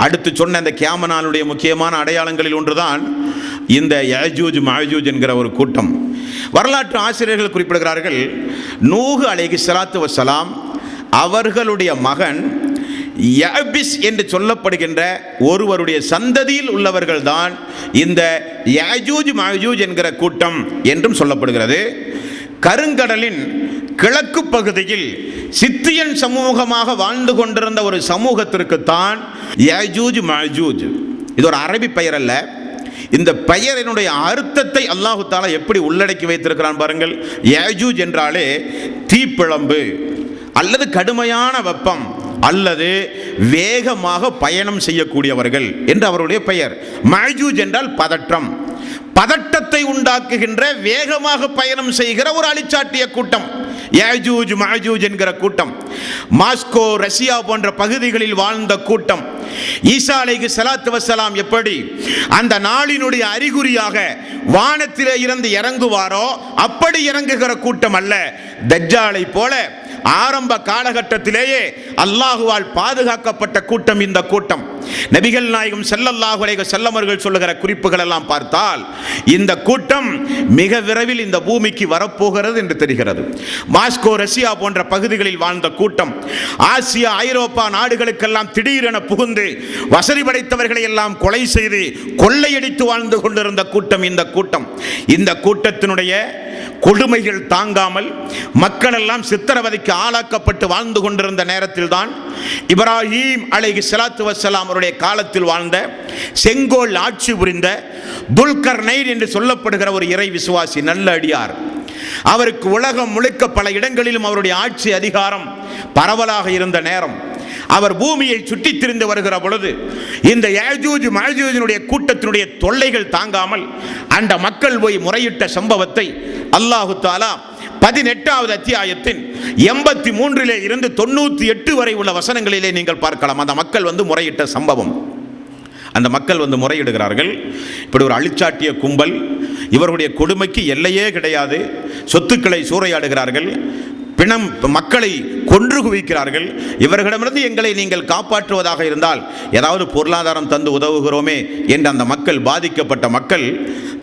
B: அடுத்து சொன்ன அந்த கியாமத் நாளுடைய முக்கியமான அடையாளங்களில் ஒன்றுதான் இந்த யஜூஜ் மஜூஜ் என்கிற ஒரு கூட்டம். வரலாற்று ஆசிரியர்கள் குறிப்பிடுகிறார்கள், நூஹ் அலைஹிஸ்ஸலாத்து வஸ்ஸலாம் அவர்களுடைய மகன் யாபிஸ் என்று சொல்லப்படுகின்ற ஒருவருடைய சந்ததியில் உள்ளவர்கள் தான் இந்த யஜூஜ் மஜூஜ் என்கிற கூட்டம் என்றும் சொல்லப்படுகிறது. கருங்கடலின் கிழக்கு பகுதியில் சித்தியன் சமூகமாக வாழ்ந்து கொண்டிருந்த ஒரு சமூகத்திற்குத்தான் யஜூஜ் மஜூஜ். இது ஒரு அரபி பெயர் அல்ல. இந்த பெயரினுடைய அர்த்தத்தை அல்லாஹு தாலா எப்படி உள்ளடக்கி வைத்திருக்கிறான் பாருங்கள். யஜூஜ் என்றாலே தீப்பிழம்பு அல்லது கடுமையான வெப்பம் அல்லது வேகமாக பயணம் செய்யக்கூடியவர்கள் என்று அவருடைய பெயர். மஜூஜ் என்றால் பதற்றம், பதட்டத்தை உண்டாக்குகின்ற வேகமாக பயணம் செய்கிற ஒரு அழிச்சாட்டிய கூட்டம் யஜூஜ் மஜூஜ் என்கிற கூட்டம். மாஸ்கோ ரஷ்யா போன்ற பகுதிகளில் வாழ்ந்த கூட்டம். ஈசா அலைஹிஸ்ஸலாத்து வஸ்ஸலாம் எப்படி அந்த நாளினுடைய அறிகுறியாக வானத்திலே இருந்து இறங்குவாரோ அப்படி இறங்குகிற கூட்டம் அல்ல. தஜ்ஜாலை போல ஆரம்ப காலகட்டத்திலேயே அல்லாஹுவால் பாதுகாக்கப்பட்ட கூட்டம் இந்த கூட்டம். நபிகள் நாயகம் ஸல்லல்லாஹு அலைஹி வஸல்லம் அவர்கள் சொல்லுகிற குறிப்புகள் எல்லாம் பார்த்தால் இந்த கூட்டம் மிக விரைவில் இந்த பூமிக்கு வரப்போகிறது என்று தெரிகிறது. மாஸ்கோ ரஷ்யா போன்ற பகுதிகளில் வாழ்ந்த கூட்டம் ஆசியா ஐரோப்பா நாடுகளுக்கெல்லாம் திடீரென புகுந்து வசதி படைத்தவர்களை எல்லாம் கொலை செய்து கொள்ளையடித்து வாழ்ந்து கொண்டிருந்த கூட்டம் இந்த கூட்டம். இந்த கூட்டத்தினுடைய கொடுமைகள் தாங்காமல் மக்கள் எல்லாம் சித்திரவதைக்கு ஆளாக்கப்பட்டு வாழ்ந்து கொண்டிருந்த நேரத்தில் தான் இப்ராஹிம் அலைஹிஸ்ஸலாத்து வஸ்ஸலாம் அவருடைய காலத்தில் வாழ்ந்த செங்கோல் ஆட்சி புரிந்த துல்கர்னைன் என்று சொல்லப்படுகிற ஒரு இறை விசுவாசி நல்ல அடியார். அவருக்கு உலகம் முழுக்க பல இடங்களிலும் அவருடைய ஆட்சி அதிகாரம் பரவலாக இருந்த நேரம். அவர் பூமியை சுற்றித் திரிந்து வருகிற பொழுது இந்த யஜூஜ் மஜூஜினுடைய கூட்டத்தினுடைய தொல்லைகள் தாங்காமல் அந்த மக்கள் போய் முறையிட்ட சம்பவத்தை அல்லாஹு தஆலா 18வது அத்தியாயத்தின் 83 இருந்து 98 வரை உள்ள வசனங்களிலே நீங்கள் பார்க்கலாம். அந்த மக்கள் முறையிட்ட சம்பவம். அந்த மக்கள் முறையிடுகிறார்கள். இப்படி ஒரு அழிச்சாட்டிய கும்பல், இவருடைய கொடுமைக்கு எல்லையே கிடையாது. சொத்துக்களை சூறையாடுகிறார்கள், பிணம் மக்களை கொன்று குவிக்கிறார்கள். இவர்களிடமிருந்து எங்களை நீங்கள் காப்பாற்றுவதாக இருந்தால் ஏதாவது பொருளாதாரம் தந்து உதவுகிறோமே என்று அந்த மக்கள், பாதிக்கப்பட்ட மக்கள்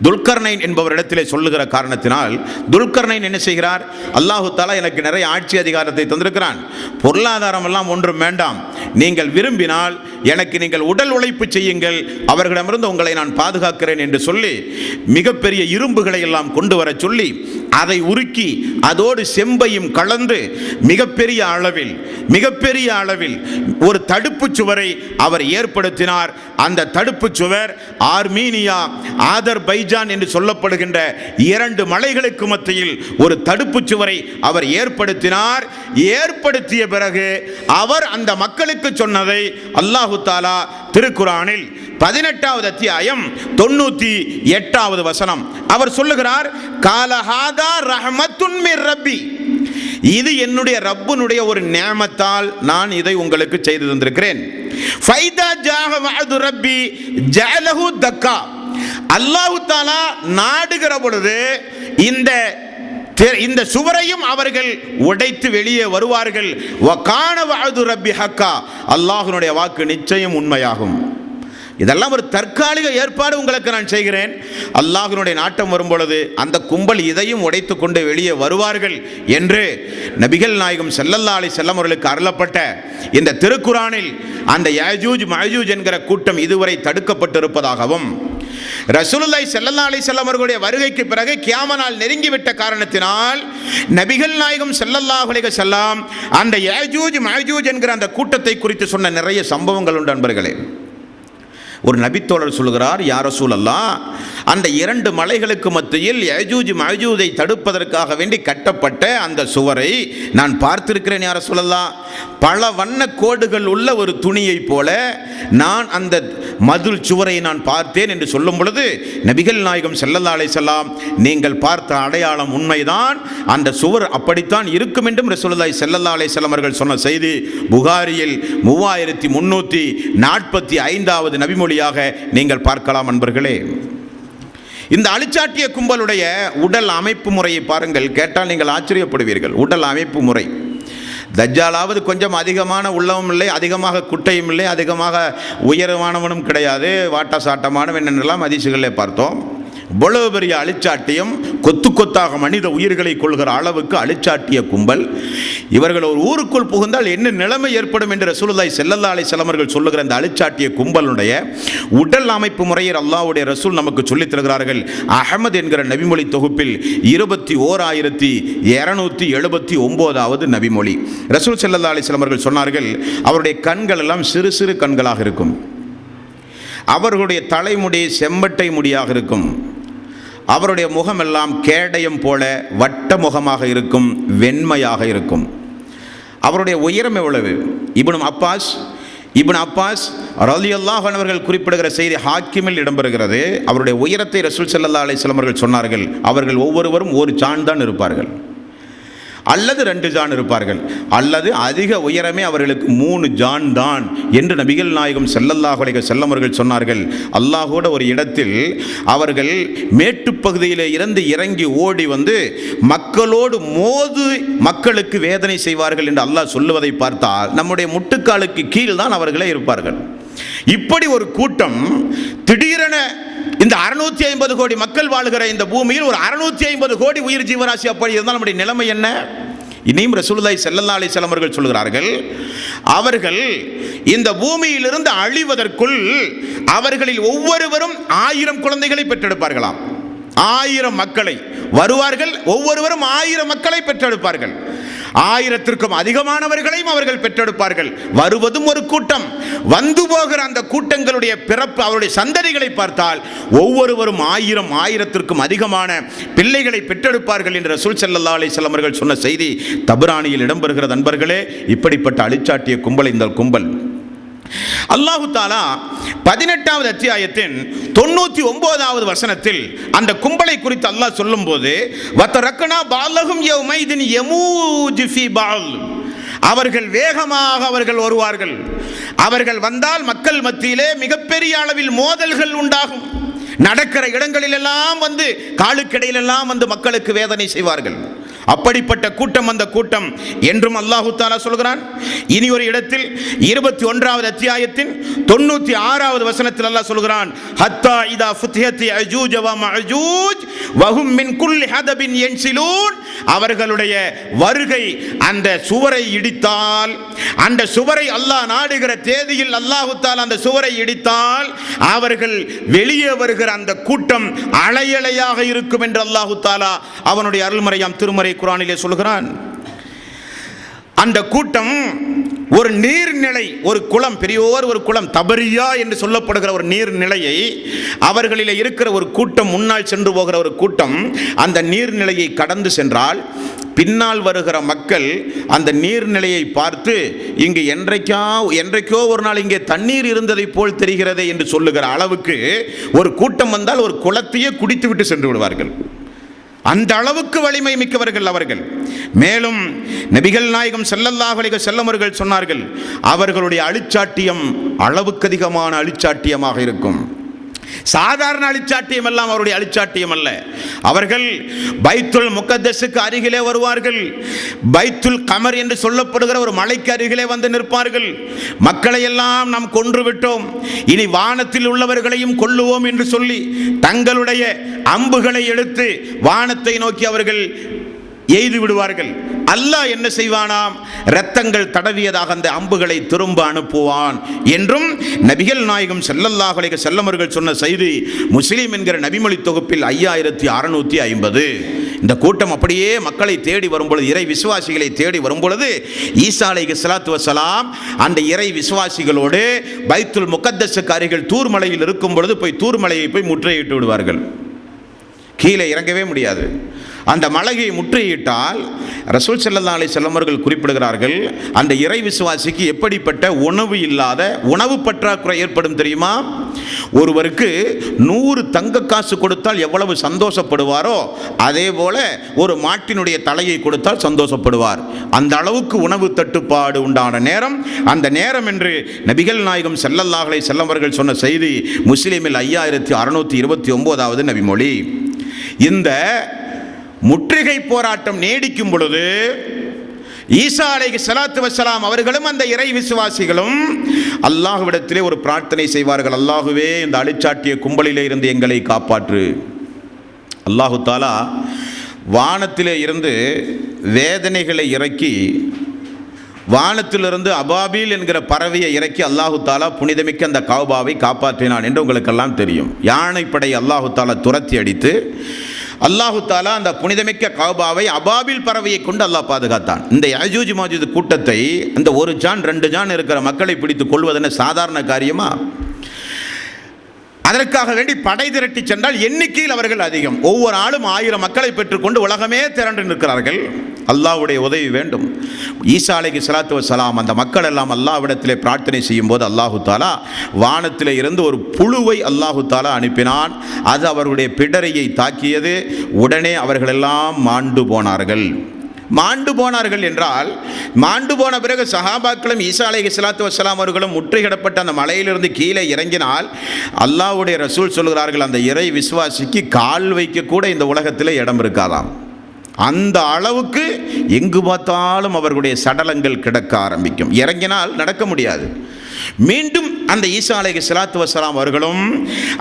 B: துல்கர்னைன் என்பவரிடத்திலே சொல்லுகிற காரணத்தினால், துல்கர்னைன் என்ன செய்கிறார்? அல்லாஹு தஆலா எனக்கு நிறைய ஆட்சி அதிகாரத்தை தந்திருக்கிறான், பொருளாதாரம் எல்லாம் ஒன்றும் வேண்டாம், நீங்கள் விரும்பினால் எனக்கு நீங்கள் உடல் உழைப்பு செய்யுங்கள், அவர்களிடமிருந்து உங்களை நான் பாதுகாக்கிறேன் என்று சொல்லி மிகப்பெரிய இரும்புகளை எல்லாம் கொண்டு வர சொல்லி அதை உருக்கி அதோடு செம்பையும் கலந்து மிகப்பெரிய அளவில் ஒரு தடுப்பு சுவரை அவர் ஏற்படுத்தினார். அந்த தடுப்பு சுவர் ஆர்மீனியா, ஆதர்பைஜான் என்று சொல்லப்படுகின்ற 2 மலைகளுக்கு மத்தியில் ஒரு தடுப்பு சுவரை அவர் ஏற்படுத்தினார். ஏற்படுத்திய பிறகு அவர் அந்த மக்களுக்கு சொன்னதை அல்லாஹு தஆலா திருக்குர்ஆனில் 18வது அத்தியாயம் 98வது வசனம் அவர் சொல்லுகிறார், காலஹாதா ரஹ்மத்துன் மிர் ரப்பி, இது என்னுடைய ரப்புனுடைய ஒரு நியமத்தால் நான் இதை உங்களுக்கு செய்து தந்திருக்கிறேன். ஃபைதா ஜாஹ வஅது ரப்பி ஜஅலஹு தக்கா, அல்லாஹ் தஆலா நாடுகிற பொழுது இந்த சுவரையும் அவர்கள் உடைத்து வெளியே வருவார்கள். வகான வஅது ரப்பி ஹக்கா, அல்லாஹ்வுடைய வாக்கு நிச்சயம் உண்மையாகும். இதெல்லாம் ஒரு தற்காலிக ஏற்பாடு உங்களுக்கு நான் செய்கிறேன். அல்லாஹ்வினுடைய நாட்டம் வரும் பொழுது அந்த கும்பல் இதையும் உடைத்து கொண்டு வெளியே வருவார்கள் என்று நபிகள் நாயகம் ஸல்லல்லாஹு அலைஹி வஸல்லம் அவர்களுக்கு அருளப்பட்ட இந்த திருக்குர்ஆனில் அந்த யாஜூஜ் மாஜூஜ் என்கிற கூட்டம் இதுவரை தடுக்கப்பட்டிருப்பதாகவும், ரசூலுல்லாஹி ஸல்லல்லாஹு அலைஹி வஸல்லம் அவர்களுடைய வருகைக்கு பிறகு கியாமத் நாள் நெருங்கிவிட்ட காரணத்தினால் நபிகள் நாயகம் ஸல்லல்லாஹு அலைஹி வஸல்லம் அந்த யாஜூஜ் மாஜூஜ் என்கிற அந்த கூட்டத்தை குறித்து சொன்ன நிறைய சம்பவங்கள் உண்டு நண்பர்களே. ஒரு நபித்தோழர் சொல்கிறார், யா ரசூலல்லாஹ், அந்த 2 மலைகளுக்கு மத்தியில் யஜூஜ் மஜூஜை தடுப்பதற்காக வேண்டி கட்டப்பட்ட அந்த சுவரை நான் பார்த்திருக்கிறேன் யா ரசூலல்லாஹ். பல வண்ண கோடுகள் உள்ள ஒரு துணியை போல நான் அந்த மதுள் சுவரை நான் பார்த்தேன் என்று சொல்லும் பொழுது நபிகள் நாயகம் ஸல்லல்லாஹு அலைஹி வஸல்லம், நீங்கள் பார்த்த அடையாளம் உண்மைதான், அந்த சுவர் அப்படித்தான் இருக்கும் என்றும் ரசூலுல்லாஹி ஸல்லல்லாஹு அலைஹி வஸல்லம் அவர்கள் சொன்ன செய்தி புகாரியில் 3345வது நபிமொழியாக நீங்கள் பார்க்கலாம் நண்பர்களே. இந்த அழிச்சாட்டிய கும்பலுடைய உடல் அமைப்பு முறையை பாருங்கள், கேட்டால் நீங்கள் ஆச்சரியப்படுவீர்கள். உடல் அமைப்பு முறை, தஜ்ஜாலாவது கொஞ்சம் அதிகமான உள்ளவும் இல்லை, அதிகமாக குட்டையும் இல்லை, அதிகமாக உயரமானவனும் கிடையாது, வாட்ட சாட்டமானவன் என்றெல்லாம் ஹதீஸுகளிலே பார்த்தோம். இவ்வளவு பெரிய அழிச்சாட்டியம், கொத்து கொத்தாக மனித உயிர்களை கொள்கிற அளவுக்கு அழிச்சாட்டிய கும்பல். இவர்கள் ஒரு ஊருக்குள் புகுந்தால் என்ன நிலைமை ஏற்படும் என்று ரசூலுல்லாஹி ஸல்லல்லாஹு அலைஹி வஸல்லம் அவர்கள் சொல்லுகிற இந்த அழிச்சாட்டிய கும்பலுடைய உடல் அமைப்பு முறையை அல்லாஹ்வுடைய ரசூல் நமக்கு சொல்லித் தருகிறார்கள். அஹ்மத் என்கிற நபிமொழி தொகுப்பில் 21279வது நபிமொழி ரசூல் ஸல்லல்லாஹு அலைஹி வஸல்லம் அவர்கள் சொன்னார்கள், அவருடைய கண்கள் எல்லாம் சிறு சிறு கண்களாக இருக்கும், அவர்களுடைய தலைமுடி செம்பட்டை முடியாக இருக்கும், அவருடைய முகமெல்லாம் கேடயம் போல வட்ட முகமாக இருக்கும், வெண்மையாக இருக்கும். அவருடைய உயரம் எவ்வளவு? இப்னு அப்பாஸ் ரலியல்லாஹு அன்ஹு அவர்கள் குறிப்பிடுகிற செய்தி ஹாக்கிமில் இடம்பெறுகிறது. அவருடைய உயரத்தை ரசூல் ஸல்லல்லாஹு அலைஹி வஸல்லம் அவர்கள் சொன்னார்கள், அவர்கள் ஒவ்வொருவரும் ஒரு சான் தான் இருப்பார்கள், அல்லது 2 ஜான் இருப்பார்கள், அல்லது அதிக உயரமே அவர்களுக்கு 3 ஜான் தான் என்று நபிகள் நாயகம் ஸல்லல்லாஹு அலைஹி வஸல்லம் அவர்கள் சொன்னார்கள். அல்லாஹ்வோட ஒரு இடத்தில் அவர்கள் மேட்டுப்பகுதியிலே இருந்து இறங்கி ஓடி வந்து மக்களோடு மோது மக்களுக்கு வேதனை செய்வார்கள் என்று அல்லாஹ் சொல்லுவதை பார்த்தால் நம்முடைய முட்டுக்காலுக்கு கீழ் தான் அவர்களே இருப்பார்கள். இப்படி ஒரு கூட்டம் திடீரென இந்த 650 கோடி மக்கள் வாழுகிற இந்த பூமியில் ஒரு 650 கோடி உயிர் ஜீவராசி அப்படி இருந்தால் நம்முடைய நிலைமை என்ன? இனியும் ரசூலுல்லாஹி ஸல்லல்லாஹு அலைஹி வஸல்லம் அவர்கள் சொல்கிறார்கள், அவர்கள் இந்த பூமியிலிருந்து அழிவதற்குள் அவர்களில் ஒவ்வொருவரும் 1000 குழந்தைகளை பெற்றெடுப்பார்களாம். 1000 மக்களை வருவார்கள், ஒவ்வொருவரும் 1000 மக்களை பெற்றெடுப்பார்கள். 1000த்திற்கும் அதிகமானவர்களையும் அவர்கள் பெற்றெடுப்பார்கள். வருவதும் ஒரு கூட்டம், வந்து போகிற அந்த கூட்டங்களுடைய பிறப்பு, அவருடைய சந்ததிகளை பார்த்தால் ஒவ்வொருவரும் 1000த்திற்கும் அதிகமான பிள்ளைகளை பெற்றெடுப்பார்கள் என்று ரசூல் ஸல்லல்லாஹு அலைஹி வஸல்லம் அவர்கள் சொன்ன செய்தி தபரானியில் இடம்பெறுகிற நண்பர்களே. இப்படிப்பட்ட அழிச்சாட்டிய கும்பல் இந்த கும்பல். அல்லாஹு தாலா 18வது அத்தியாயத்தின் 99வது வசனத்தில் அந்த கும்பலை குறித்து அல்லாஹ் சொல்லும்போது வதரக்னா பாலஹும் யௌமைதின் யமூஜு ஃபீ பால், அவர்கள் வேகமாக அவர்கள் வருவார்கள். அவர்கள் வந்தால் மக்கள் மத்தியிலே மிகப்பெரிய அளவில் மோதல்கள் உண்டாகும். நடக்கிற இடங்களிலெல்லாம் வந்து காலுக்கிடையிலெல்லாம் வந்து மக்களுக்கு வேதனை செய்வார்கள். அப்படிப்பட்ட கூட்டம் அந்த கூட்டம் என்றும் அல்லாஹு தாலா சொல்கிறான். இனி ஒரு இடத்தில் 21வது அத்தியாயத்தின் 96வது வசனத்தில் அல்லாஹ் சொல்கிறான், ஹத்தா இதா ஃபுத்திஹத் யஜூஜ வ மஅஜூஜ் வஹும் மின் குல்லி ஹதபின் யன்சிலூன், அவர்களுடைய வருகை அந்த சுவரை இடித்தால், அந்த சுவரை அல்லாஹ் நாடுகிற தேதியில் அல்லாஹு தாலா அந்த சுவரை இடித்தால் அவர்கள் வெளியே வருகிற அந்த கூட்டம் அலையலையாக இருக்கும் என்று அல்லாஹு தாலா அவனுடைய அருள்மறையாம் திருமறை குர்ஆனிலே சொல்கிறான். அந்த கூட்டம் ஒரு நீர்நிலை, ஒரு குளம், பெரியோர் ஒரு குளம், தபரியா என்று சொல்லப்படுகிற ஒரு நீர்நிலையை, அவர்களிலே இருக்கிற ஒரு கூட்டம், முன்னால் சென்று போகிற ஒரு கூட்டம் அந்த நீர்நிலையை கடந்து சென்றால் பின்னால் வருகிற மக்கள் அந்த நீர்நிலையை பார்த்து இங்கு என்றைக்கோ ஒரு நாள் இங்கே தண்ணீர் இருந்ததை போல் தெரிகிறது என்று சொல்லுகிற அளவுக்கு ஒரு கூட்டம் வந்தால் ஒரு குளத்தையே குடித்துவிட்டு சென்று விடுவார்கள். அந்த அளவுக்கு வலிமை மிக்கவர்கள் அவர்கள். மேலும் நபிகள் நாயகம் ஸல்லல்லாஹு அலைஹி வஸல்லம் அவர்கள் சொன்னார்கள், அவர்களுடைய அழிச்சாட்டியம் அளவுக்கு அதிகமான அழிச்சாட்டியமாக இருக்கும். சாதாரண அழிச்சாட்டியம் எல்லாம் அவருடைய அழிச்சாட்டியம் அல்ல. அவர்கள் பைத்துல் முகத்தஸுக்கு அருகிலே வருவார்கள். பைத்துல் கமர் என்று சொல்லப்படுகிற ஒரு மலைக்கு அருகிலே வந்து நிற்பார்கள். மக்களை எல்லாம் நாம் கொன்று விட்டோம், இனி வானத்தில் உள்ளவர்களையும் கொல்லுவோம் என்று சொல்லி தங்களுடைய அம்புகளை எடுத்து வானத்தை நோக்கி அவர்கள் எய்து விடுவார்கள். அல்லாஹ் என்ன செய்வானாம், இரத்தங்கள் தடவியதாக அந்த அம்புகளை திரும்ப அனுப்புவான் என்றும் நபிகள் நாயகம் ஸல்லல்லாஹு அலைஹி வஸல்லம் அவர்கள் சொன்ன செய்தி முஸ்லிம் என்கிற நபிமொழி தொகுப்பில் 5650. இந்த கூட்டம் அப்படியே மக்களை தேடி வரும்பொழுது, இறை விசுவாசிகளை தேடி வரும்பொழுது, ஈசா அலைஹிஸ்ஸலாத்து வஸ்ஸலாம் அந்த இறை விசுவாசிகளோடு பைத்துல் முகத்தஸுக்கு அருகில் தூர்மலையில் இருக்கும் பொழுது போய் தூர்மலையை போய் முற்றுகையிட்டு விடுவார்கள். கீழே இறங்கவே முடியாது. அந்த மலையை முற்றுகையிட்டால் ரசூல் ஸல்லல்லாஹு அலைஹி வஸல்லம் அவர்கள் குறிப்பிடுகிறார்கள், அந்த இறை விசுவாசிக்கு எப்படிப்பட்ட உணவு இல்லாத உணவு பற்றாக்குறை ஏற்படும் தெரியுமா? ஒருவருக்கு 100 தங்க காசு கொடுத்தால் எவ்வளவு சந்தோஷப்படுவாரோ அதே போல ஒரு மாட்டினுடைய தலையை கொடுத்தால் சந்தோஷப்படுவார். அந்த அளவுக்கு உணவு தட்டுப்பாடு உண்டான நேரம் அந்த நேரம் என்று நபிகள் நாயகம் ஸல்லல்லாஹு அலைஹி வஸல்லம் அவர்கள் சொன்ன செய்தி முஸ்லிமில் 5629வது நபிமொழி. இந்த முற்றுகை போராட்டம் நீடிக்கும் பொழுது ஈசா அலைஹிஸ்ஸலாத்து வஸ்ஸலாம் அவர்களும் அந்த இறை விசுவாசிகளும் அல்லாஹ்விடத்திலே ஒரு பிரார்த்தனை செய்வார்கள், அல்லாஹுவே இந்த அழிச்சாட்டிய கும்பலிலே இருந்து எங்களை காப்பாற்று. அல்லாஹு தாலா வானத்திலே இருந்து வேதனைகளை இறக்கி, வானத்திலிருந்து அபாபீல் என்கிற பறவையை இறக்கி அல்லாஹு தாலா புனிதமிக்க அந்த கஅபாவை காப்பாற்றினான் என்று உங்களுக்கெல்லாம் தெரியும். யானைப்படை அல்லாஹு தாலா துரத்தி அடித்து அல்லாஹு தாலா அந்த புனிதமிக்க கஅபாவை அபாபில் பறவையை கொண்டு அல்லாஹ் பாதுகாத்தான். இந்த யஜூஜ் மாஜூஜ் கூட்டத்தை, இந்த 1 ஜான் 2 ஜான் இருக்கிற மக்களை பிடித்து கொள்வதென்ன சாதாரண காரியமா? அதற்காக வேண்டி படை திரட்டி சென்றால் எண்ணிக்கையில் அவர்கள் அதிகம். ஒவ்வொரு ஆளும் 1000 மக்களை பெற்றுக்கொண்டு உலகமே திரண்டு நிற்கிறார்கள். அல்லாஹ்வுடைய உதவி வேண்டும். ஈசா அலைஹிஸ்ஸலாத்து வஸ்ஸலாம் அந்த மக்கள் எல்லாம் அல்லாஹ்விடத்திலே பிரார்த்தனை செய்யும் போது அல்லாஹு தாலா வானத்திலே இருந்து ஒரு புழுவை அல்லாஹு தாலா அனுப்பினான். அது அவர்களுடைய பிடரையை தாக்கியது. உடனே அவர்களெல்லாம் மாண்டு போனார்கள். மாண்டு போனார்கள் என்றால், மாண்டு போன பிறகு சஹாபாக்களும் ஈசா அலைஹிஸ்ஸலாத்து வஸ்ஸலாம் அவர்களும் முற்றுகையிடப்பட்ட அந்த மலையிலிருந்து கீழே இறங்கினால் அல்லாஹ்வுடைய ரசூல் சொல்கிறார்கள், அந்த இறை விசுவாசிக்கு கால் வைக்க கூட இந்த உலகத்தில் இடம் இருக்காதாம். அந்த அளவுக்கு எங்கு பார்த்தாலும் அவர்களுடைய சடலங்கள் கிடக்க ஆரம்பிக்கும். இறங்கினால் நடக்க முடியாது. மீண்டும் அந்த ஈசா அலைஹிஸ்ஸலாத்து வஸ்ஸலாம் அவர்களும்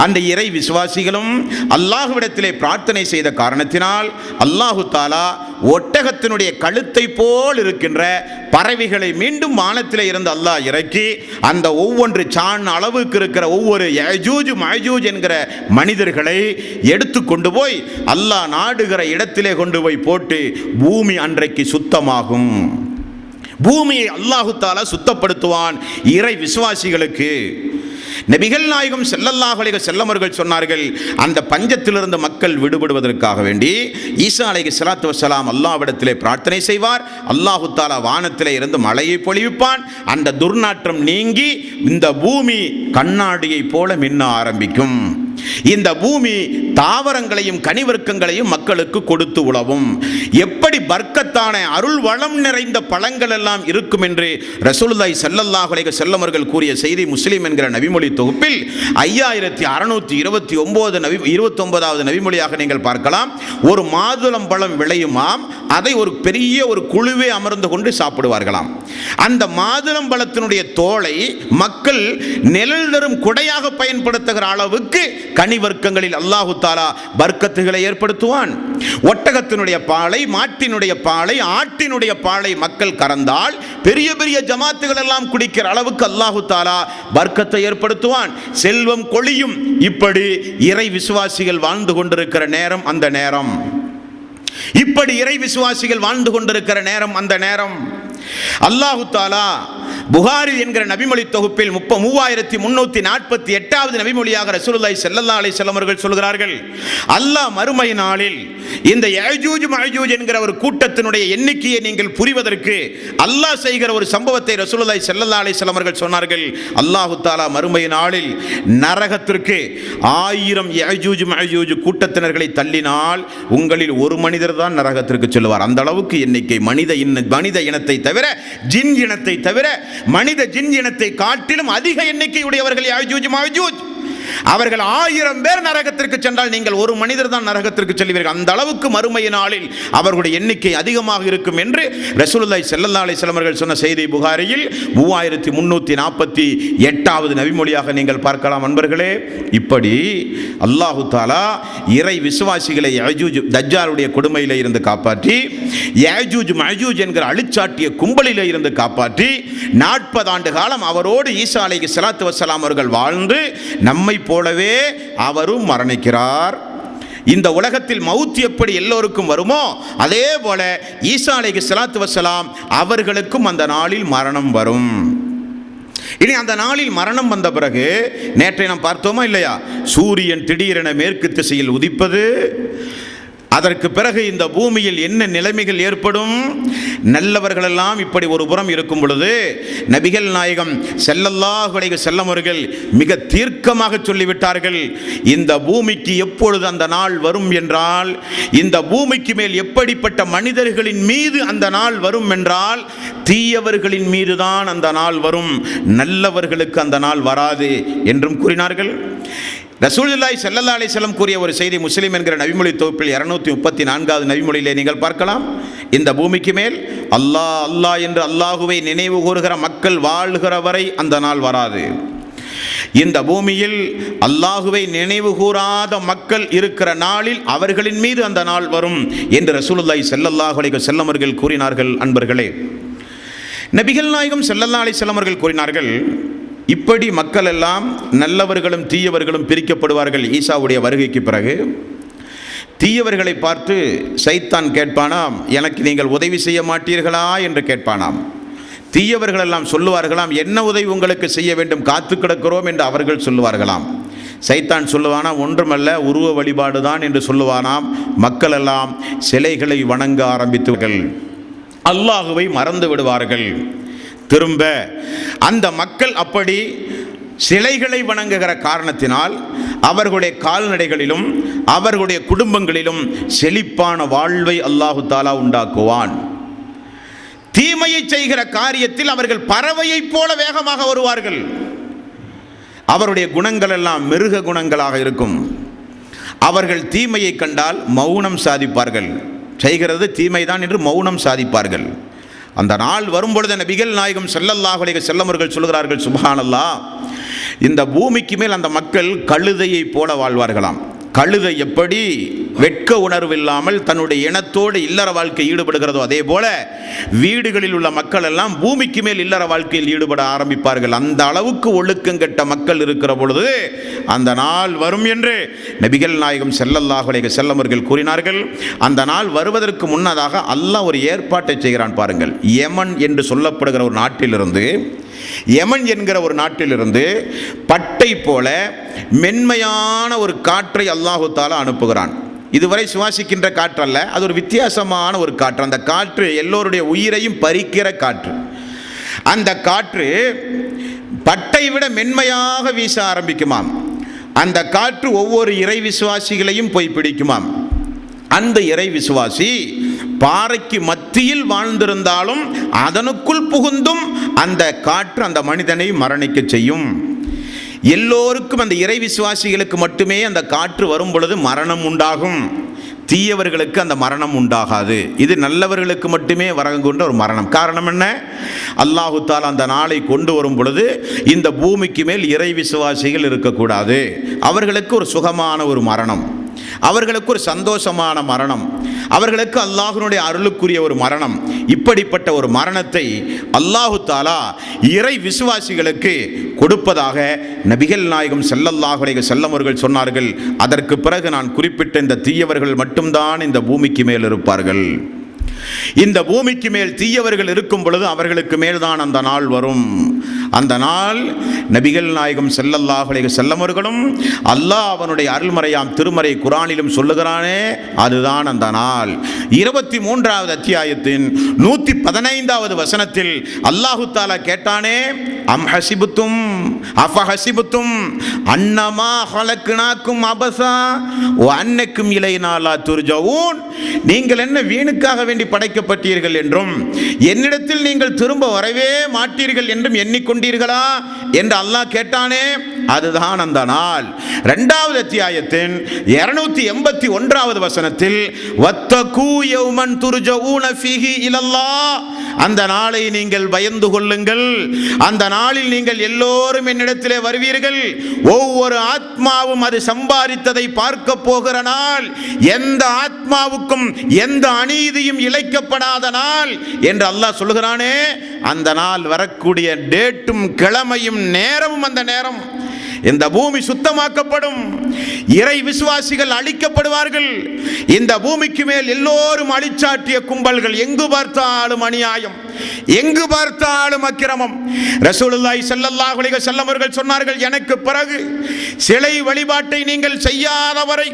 B: அந்த இறை விசுவாசிகளும் அல்லாஹ்விடத்திலே பிரார்த்தனை செய்த காரணத்தினால் அல்லாஹு தாலா ஒட்டகத்தினுடைய கழுத்தை போல் இருக்கின்ற பறவைகளை மீண்டும் வானத்திலே இருந்து அல்லாஹ் இறக்கி அந்த ஒவ்வொன்று சான் அளவுக்கு இருக்கிற ஒவ்வொரு யஜூஜ் மஜூஜ் என்கிற மனிதர்களை எடுத்து கொண்டு போய் அல்லாஹ் நாடுகிற இடத்திலே கொண்டு போய் போட்டு பூமி அன்றைக்கு சுத்தமாகும். பூமியை அல்லாஹு தாலா சுத்தப்படுத்துவான் இறை விசுவாசிகளுக்கு. நபிகள் நாயகம் ஸல்லல்லாஹு அலைஹி வஸல்லம் அவர்கள் சொன்னார்கள், அந்த பஞ்சத்திலிருந்து மக்கள் விடுபடுவதற்காக வேண்டி ஈசா அலைஹிஸ்ஸலாத்து வஸ்ஸலாம் அல்லாஹ்விடத்திலே பிரார்த்தனை செய்வார். அல்லாஹு தஆலா வானத்திலே இருந்து மழையை பொழிவிப்பான். அந்த துர்நாற்றம் நீங்கி இந்த பூமி கண்ணாடியை போல மின்ன ஆரம்பிக்கும். இந்த பூமி தாவரங்களையும் கனிவர்க்கங்களையும் மக்களுக்கு கொடுத்து உழவும். எப்படி பர்க்கத்தான அருள் வளம் நிறைந்த பழங்கள் எல்லாம் இருக்கும் என்று ரசூலுல்லாஹி ஸல்லல்லாஹு அலைஹி வஸல்லம் அவர்கள் கூறிய செய்தி முஸ்லிம் என்கிற நபிமொழி தொகுப்பில் 5629வது நபிமொழியாக நீங்கள் பார்க்கலாம். ஒரு மாதுளம் பழம் விளையுமாம், அதை ஒரு பெரிய ஒரு குழுவே அமர்ந்து கொண்டு சாப்பிடுவார்களாம். அந்த மாதுளம் பழத்தினுடைய தோலை மக்கள் நிழல் தரும் குடையாக பயன்படுத்துகிற அளவுக்கு கனிவர்க்கங்களில் அல்லாஹு தஆலா பர்க்கத்துகளை ஏற்படுத்துவான். ஒட்டகத்தினுடைய பாலை, மாட்டினுடைய பாலை, ஆட்டினுடைய பாலை மக்கள் கறந்தால் பெரிய பெரிய ஜமாத்துகள் எல்லாம் குடிக்கிற அளவுக்கு அல்லாஹு தஆலா பர்க்கத்தை ஏற்படுத்துவான். செல்வம் கொளியும். இப்படி இறை விசுவாசிகள் வாழ்ந்து கொண்டிருக்கிற நேரம் அந்த நேரம். இப்படி இறை விசுவாசிகள் வாழ்ந்து கொண்டிருக்கிற நேரம் அந்த நேரம். அல்லாஹு தஆலா புகாரி என்கிற நபிமொழி தொகுப்பில் 3348வது நபிமொழியாக ரசூலுல்லாஹி ஸல்லல்லாஹு அலைஹி வஸல்லம் அவர்கள் சொல்கிறார்கள், அல்லாஹ் மறுமை நாளில் இந்த யஜூஜ் மஜூஜ் என்கிற ஒரு கூட்டத்தினுடைய எண்ணிக்கையை நீங்கள் புரிவதற்கு அல்லாஹ் செய்கிற ஒரு சம்பவத்தை ரசூலுல்லாஹி ஸல்லல்லாஹு அலைஹி வஸல்லம் அவர்கள் சொன்னார்கள். அல்லாஹு தஆலா மறுமை நாளில் நரகத்திற்கு 1000 யஜூஜ் மஜூஜ் கூட்டத்தினர்களை தள்ளினால் உங்களில் ஒரு மனிதர் தான் நரகத்திற்கு செல்வார். அந்த அளவுக்கு எண்ணிக்கை. மனித இனத்தை தவிர, ஜின் இனத்தை தவிர, மனித ஜின் இனத்தை காட்டிலும் அதிக எண்ணிக்கையுடையவர்கள் யஜூஜ் மஜூஜ். அவர்கள் 1000 பேர் நரகத்திற்கு சென்றால் நீங்கள் ஒரு மனிதர் தான் நரகத்திற்கு செல்வீர்கள். அந்த அளவுக்கு மறுமை நாளில் அவர்களுடைய எண்ணிக்கை அதிகமாக இருக்கும் என்று ரசூலுல்லாஹி ஸல்லல்லாஹு அலைஹி வஸல்லம் அவர்கள் சொன்ன செய்தி புகாரியில் 3348வது நபிமொழியாக நீங்கள் பார்க்கலாம். அன்பர்களே, இப்படி அல்லாஹு தஆலா இறை விசுவாசிகளை யஜூஜ் தஜ்ஜாலுடைய கொடுமையிலே இருந்து காப்பாற்றி, யஜூஜ் மஜூஜ் என்கிற அழிச்சாட்டிய கும்பலிலே இருந்து காப்பாற்றி 40 ஆண்டு காலம் அவரோடு ஈசா அலைஹிஸ்ஸலாத்து வஸ்ஸலாம் அவர்கள் வாழ்ந்து நம்மை போலவே அவரும் மரணிக்கிறார். இந்த உலகத்தில் மவுத் எப்படி எல்லோருக்கும் வருமோ அதே போல ஈசா அலைஹிஸ்ஸலாத்து வஸ்ஸலாம் அவர்களுக்கும் அந்த நாளில் மரணம் வரும். இனி அந்த நாளில் மரணம் வந்த பிறகு, நேற்றை நாம் பார்த்தோமா இல்லையா, சூரியன் திடீரென மேற்கு திசையில் உதிப்பது. அதற்கு பிறகு இந்த பூமியில் என்ன நிலைமைகள் ஏற்படும்? நல்லவர்களெல்லாம் இப்படி ஒரு புறம் இருக்கும் பொழுது நபிகள் நாயகம் ஸல்லல்லாஹு அலைஹி வஸல்லம் அவர்கள் மிக தீர்க்கமாக சொல்லிவிட்டார்கள், இந்த பூமிக்கு எப்பொழுது அந்த நாள் வரும் என்றால், இந்த பூமிக்கு மேல் எப்படிப்பட்ட மனிதர்களின் மீது அந்த நாள் வரும் என்றால், தீயவர்களின் மீதுதான் அந்த நாள் வரும், நல்லவர்களுக்கு அந்த நாள் வராது என்றும் கூறினார்கள். ரசூலுல்லாஹி ஸல்லல்லாஹு அலைஹி வஸல்லம் கூறிய ஒரு செய்தி முஸ்லிம் என்கிற நபிமொழி தொகுப்பில் 234வது நபிமொழியிலே நீங்கள் பார்க்கலாம். இந்த பூமிக்கு மேல் அல்லாஹ் அல்லாஹ் என்று அல்லாஹுவை நினைவு கூறுகிற மக்கள் வாழ்கிற வரை அந்த நாள் வராது. இந்த பூமியில் அல்லாஹுவை நினைவு கூறாத மக்கள் இருக்கிற நாளில் அவர்களின் மீது அந்த நாள் வரும் என்று ரசூலுல்லாஹி ஸல்லல்லாஹு அலைஹி வஸல்லம் அவர்கள் கூறினார்கள். அன்பர்களே, நபிகள் நாயகம் ஸல்லல்லாஹு அலைஹி வஸல்லம் அவர்கள் கூறினார்கள், இப்படி மக்கள் எல்லாம் நல்லவர்களும் தீயவர்களும் பிரிக்கப்படுவார்கள். ஈசாவுடைய வருகைக்கு பிறகு தீயவர்களை பார்த்து சைத்தான் கேட்பானாம், எனக்கு நீங்கள் உதவி செய்ய மாட்டீர்களா என்று கேட்பானாம். தீயவர்கள் எல்லாம் சொல்லுவார்களாம், என்ன உதவி உங்களுக்கு செய்ய வேண்டும், காத்து கிடக்கிறோம் என்று அவர்கள் சொல்லுவார்களாம். சைத்தான் சொல்லுவானாம், ஒன்றுமல்ல, உருவ வழிபாடு தான் என்று சொல்லுவானாம். மக்கள் எல்லாம் சிலைகளை வணங்க ஆரம்பித்தார்கள், அல்லாஹுவை மறந்து விடுவார்கள். திரும்ப அந்த மக்கள் அப்படி சிலைகளை வணங்குகிற காரணத்தினால் அவர்களுடைய கால்நடைகளிலும் அவர்களுடைய குடும்பங்களிலும் செழிப்பான வாழ்வை அல்லாஹு தஆலா உண்டாக்குவான். தீமையை செய்கிற காரியத்தில் அவர்கள் பறவையைப் போல வேகமாக வருவார்கள். அவருடைய குணங்கள் எல்லாம் மிருக குணங்களாக இருக்கும். அவர்கள் தீமையை கண்டால் மௌனம் சாதிப்பார்கள். செய்கிறது தீமைதான் என்று மௌனம் சாதிப்பார்கள். அந்த நாள் வரும்பொழுது நபிகள் நாயகம் ஸல்லல்லாஹு அலைஹி வஸல்லம் அவர்கள் சொல்கிறார்கள், சுப்ஹானல்லாஹ், இந்த பூமிக்கு மேல் அந்த மக்கள் கழுதையை போல வாழ்வார்களாம். கழுதை எப்படி வெட்க உணர்வு இல்லாமல் தன்னுடைய இனத்தோடு இல்லற வாழ்க்கை ஈடுபடுகிறதோ அதே போல வீடுகளில் உள்ள மக்கள் எல்லாம் பூமிக்கு மேல் இல்லற வாழ்க்கையில் ஈடுபட ஆரம்பிப்பார்கள். அந்த அளவுக்கு ஒழுக்கங்கெட்ட மக்கள் இருக்கிற பொழுது அந்த நாள் வரும் என்று நபிகள் நாயகம் ஸல்லல்லாஹு அலைஹி வஸல்லம் அவர்கள் கூறினார்கள். அந்த நாள் வருவதற்கு முன்னதாக அல்லாஹ் ஒரு ஏற்பாட்டை செய்கிறான் பாருங்கள். யமன் என்று சொல்லப்படுகிற ஒரு நாட்டிலிருந்து, யமன் என்கிற ஒரு நாட்டிலிருந்து பட்டை போல மென்மையான ஒரு காற்றை அல்லாஹு தஆலா அனுப்புகிறான். இதுவரை சுவாசிக்கின்ற காற்று அல்ல, அது ஒரு வித்தியாசமான ஒரு காற்று. அந்த காற்று எல்லோருடைய உயிரையும் பறிக்கிற காற்று. அந்த காற்று பட்டை விட மென்மையாக வீச ஆரம்பிக்குமாம். அந்த காற்று ஒவ்வொரு இறை விசுவாசிகளையும் போய் பிடிக்குமாம். அந்த இறை விசுவாசி பாறைக்கு மத்தியில் வாழ்ந்திருந்தாலும் அதனுக்குள் புகுந்தும் அந்த காற்று அந்த மனிதனை மரணிக்க செய்யும். எல்லோருக்கும், அந்த இறை விசுவாசிகளுக்கு மட்டுமே அந்த காற்று வரும் பொழுது மரணம் உண்டாகும். தீயவர்களுக்கு அந்த மரணம் உண்டாகாது. இது நல்லவர்களுக்கு மட்டுமே வரங்குன்ற ஒரு மரணம். காரணம் என்ன? அல்லாஹு தஆலா அந்த நாளை கொண்டு வரும் பொழுது இந்த பூமிக்கு மேல் இறை விசுவாசிகள் இருக்கக்கூடாது. அவர்களுக்கு ஒரு சுகமான ஒரு மரணம், அவர்களுக்கு ஒரு சந்தோஷமான மரணம், அவர்களுக்கு அல்லாஹ்வினுடைய அருளுக்குரிய ஒரு மரணம். இப்படிப்பட்ட ஒரு மரணத்தை அல்லாஹு தஆலா இறை விசுவாசிகளுக்கு கொடுப்பதாக நபிகள் நாயகம் ஸல்லல்லாஹு அலைஹி வஸல்லம் அவர்கள் சொன்னார்கள். அதற்கு பிறகு நான் குறிப்பிட்ட இந்த தீயவர்கள் மட்டும்தான் இந்த பூமிக்கு மேல் இருப்பார்கள். இந்த பூமிக்கு மேல் தீயவர்கள் இருக்கும் பொழுது அவர்களுக்கு மேல்தான் அந்த நாள் வரும். அந்த நாள் நபிகள் நாயகம் ஸல்லல்லாஹு அலைஹி வஸல்லம் அவர்களும் அல்லாஹ் அவனுடைய அருள்மறையாம் திருமறை குர்ஆனிலும் சொல்லுகிறானே, அதுதான் அந்த நாள். 23வது அத்தியாயத்தின் 115வது வசனத்தில் அல்லாஹு தஆலா கேட்டானே, அம் ஹஸிபுத்தும் அஃபஹஸிபுத்தும் அன்னமா ஹலக்னாக்கும் அபஸா வ அன்னக்கும் இலைனா லா துர்ஜஊன். நீங்கள் என்ன வீணுக்காக வேண்டி படைக்கப்பட்டீர்கள் என்றும் என்னிடத்தில் நீங்கள் திரும்ப வரவே மாட்டீர்கள் என்றும் எண்ணிக்கொண்டீர்களா என்று அல்லாஹ் கேட்டானே, அதுதான் அந்த நாள். 2வது அத்தியாயத்தின் 281வது வசனத்தில் வத்தகு யௌமன் துர்ஜஊன ஃபீஹி இலல்லாஹ், அந்த நாளை நீங்கள் பயந்து கொள்ளுங்கள், அந்த நாளில் நீங்கள் எல்லோரும் என்னிடத்திலே வருவீர்கள், ஒவ்வொரு ஆத்மாவும் அது சம்பாதித்ததை பார்க்க போகிற நாள், எந்த ஆத்மாவுக்கும் எந்த அநீதியும் இழைக்கப்படாத நாள் என்று அல்லாஹ் சொல்கிறானே. அந்த நாள் வரக்கூடிய டேட்டும் கிழமையும் நேரமும் அந்த நேரம். இந்த பூமி சுத்தமாக்கப்படும், இறை விசுவாசிகள் அழிக்கப்படுவார்கள். இந்த பூமிக்கு மேல் எல்லோரும் அழிச்சாட்டிய கும்பல்கள், எங்கு பார்த்தாலும் அநியாயம், எங்கு பார்த்தாலும் அக்கிரமம். ரசூலுல்லாஹி ஸல்லல்லாஹு அலைஹி வஸல்லம் அவர்கள் சொன்னார்கள், எனக்கு பிறகு சிலை வழிபாட்டை நீங்கள் செய்யாத வரை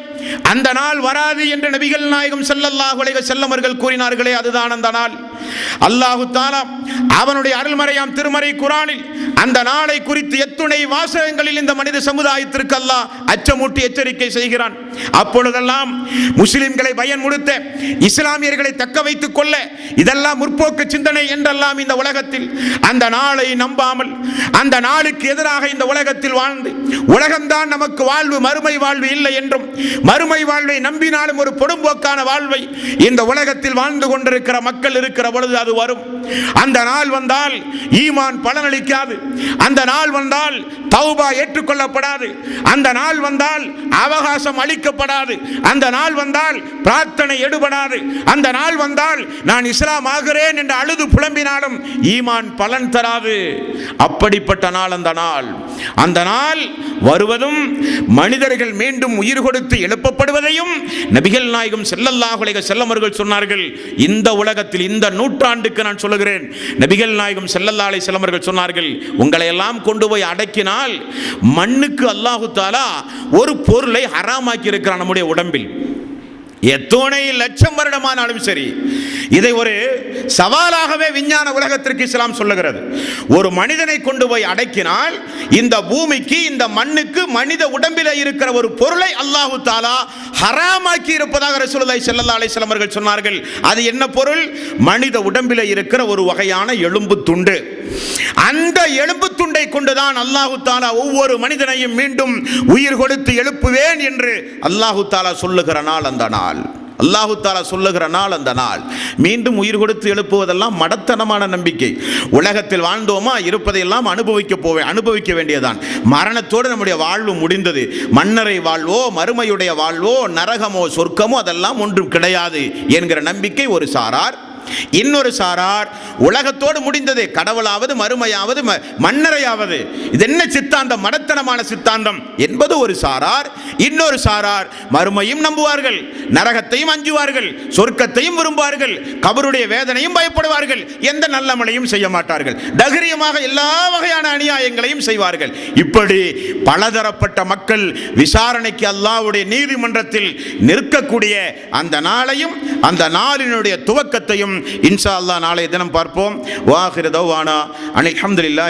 B: அந்த நாள் வராது என்று நபிகள் நாயகம் ஸல்லல்லாஹு அலைஹி வஸல்லம் அவர்கள் கூறினார்களே, அதுதான் அந்த நாள். அல்லாஹு தஆலா அவனுடைய அருள்மறையாம் திருமறை குர்ஆனில் அந்த நாளை குறித்து எத்துணை வாசகங்களில் இந்த மனித சமுதாயத்திற்கு அல்லாஹ் அச்சமூட்டி எச்சரிக்கை செய்கிறான். அப்பொழுதெல்லாம் முஸ்லிம்களை பயமுறுத்த, இஸ்லாமியர்களை தக்க வைத்துக் கொள்ள, இதெல்லாம் முற்போக்கு சிந்தனை என்றெல்லாம் இந்த உலகத்தில் அந்த நாளை நம்பாமல் அந்த நாளுக்கு எதிராக இந்த உலகத்தில் வாழ்ந்து, உலகம்தான் நமக்கு வாழ்வு, மறுமை வாழ்வு இல்லை என்றும், மறுமை வாழ்வை நம்பினாலும் ஒரு பொடும்போக்கான வாழ்வை இந்த உலகத்தில் வாழ்ந்து கொண்டிருக்கிற மக்கள் இருக்கிற பொழுது அது வரும். அந்த நாள் வந்தால் ஈமான் பலனளிக்காது, அந்த நாள் வந்தால் தௌபா ஏற்றுக்கொள்ளப்படாது, அந்த நாள் வந்தால் அவகாசம் அளிக்கப்படாது, அந்த நாள் வந்தால் பிரார்த்தனை எடுபடாது, அந்த நாள் வந்தால் நான் இஸ்லாம் ஆகிறேன் என்று அழுது புலம்பினாலும் ஈமான் பலன் தராது. அப்படிப்பட்ட நாள் அந்த நாள். அந்த நாள் வருவதும் மனிதர்கள் மீண்டும் உயிர் கொடுத்து எழுப்பப்படுவதையும் நபிகள் நாயகம் ஸல்லல்லாஹு அலைஹி வஸல்லம் அவர்கள் சொன்னார்கள். இந்த உலகத்தில் இந்த நூற்றாண்டுக்கு நான் சொல்லுகிறேன், நபிகள் நாயகம் ஸல்லல்லாஹு அலைஹி வஸல்லம் அவர்கள் சொன்னார்கள், உங்களை எல்லாம் கொண்டு போய் அடக்கினால் மண்ணுக்கு அல்லாஹு தஆலா ஒரு பொருளை ஹராமாக்கி இருக்கிறான் நம்முடைய உடம்பில். எத்தனை லட்சம் வருடமானாலும் சரி, இதை ஒரு சவாலாகவே விஞ்ஞான உலகத்திற்கு இஸ்லாம் சொல்லுகிறது. ஒரு மனிதனை கொண்டு போய் அடக்கினால் இந்த பூமிக்கு, இந்த மண்ணுக்கு, மனித உடம்பில் இருக்கிற ஒரு பொருளை அல்லாஹு தஆலா ஹராமாக்கி இருப்பதாக ரசூலுல்லாஹி ஸல்லல்லாஹு அலைஹி வஸல்லம் அவர்கள் சொன்னார்கள். அது என்ன பொருள்? மனித உடம்பில் இருக்கிற ஒரு வகையான எலும்பு துண்டு. அந்த எலும்பு துண்டை கொண்டுதான் அல்லாஹு தஆலா ஒவ்வொரு மனிதனையும் மீண்டும் உயிர் கொடுத்து எழுப்புவேன் என்று அல்லாஹு தஆலா சொல்லுகிற நாள் அந்த நாள். அல்லாஹு தாலா சொல்லுகிற நாள் அந்த நாள். மீண்டும் உயிர் கொடுத்து எழுப்புவதெல்லாம் மடத்தனமான நம்பிக்கை. உலகத்தில் வாழ்ந்தோமா, இருப்பதையெல்லாம் அனுபவிக்க வேண்டியதான். மரணத்தோடு நம்முடைய வாழ்வு முடிந்தது. மன்னரை வாழ்வோ, மறுமையுடைய வாழ்வோ, நரகமோ சொர்க்கமோ அதெல்லாம் ஒன்றும் கிடையாது என்கிற நம்பிக்கை ஒரு சாரார். இன்னொரு சாரார் உலகத்தோடு முடிந்தது, கடவுளாவது மறுமையாவது மன்னரையாவது, இது என்ன சித்தாந்தம், மடத்தனமான சித்தாந்தம் என்பது ஒரு சாரார். இன்னொரு சாரார் மறுமையும் நம்புவார்கள், நரகத்தையும் அஞ்சுவார்கள், சொர்க்கத்தையும் விரும்புவார்கள், கபருடைய வேதனையும் பயப்படுவார்கள், எந்த நல்லமலையும் செய்ய மாட்டார்கள், தைரியமாக எல்லா வகையான அநியாயங்களையும் செய்வார்கள். இப்படி பலதரப்பட்ட மக்கள் விசாரணைக்கு அல்லாஹ்வுடைய நீதிமன்றத்தில் நிற்கக்கூடிய அந்த நாளையும் அந்த நாளினுடைய துவக்கத்தையும் இன்ஷா அல்லாஹ் நாளைய தினம் பார்ப்போம். வாஹிரு தௌவானா அனில் ஹம்துலில்லாஹ்.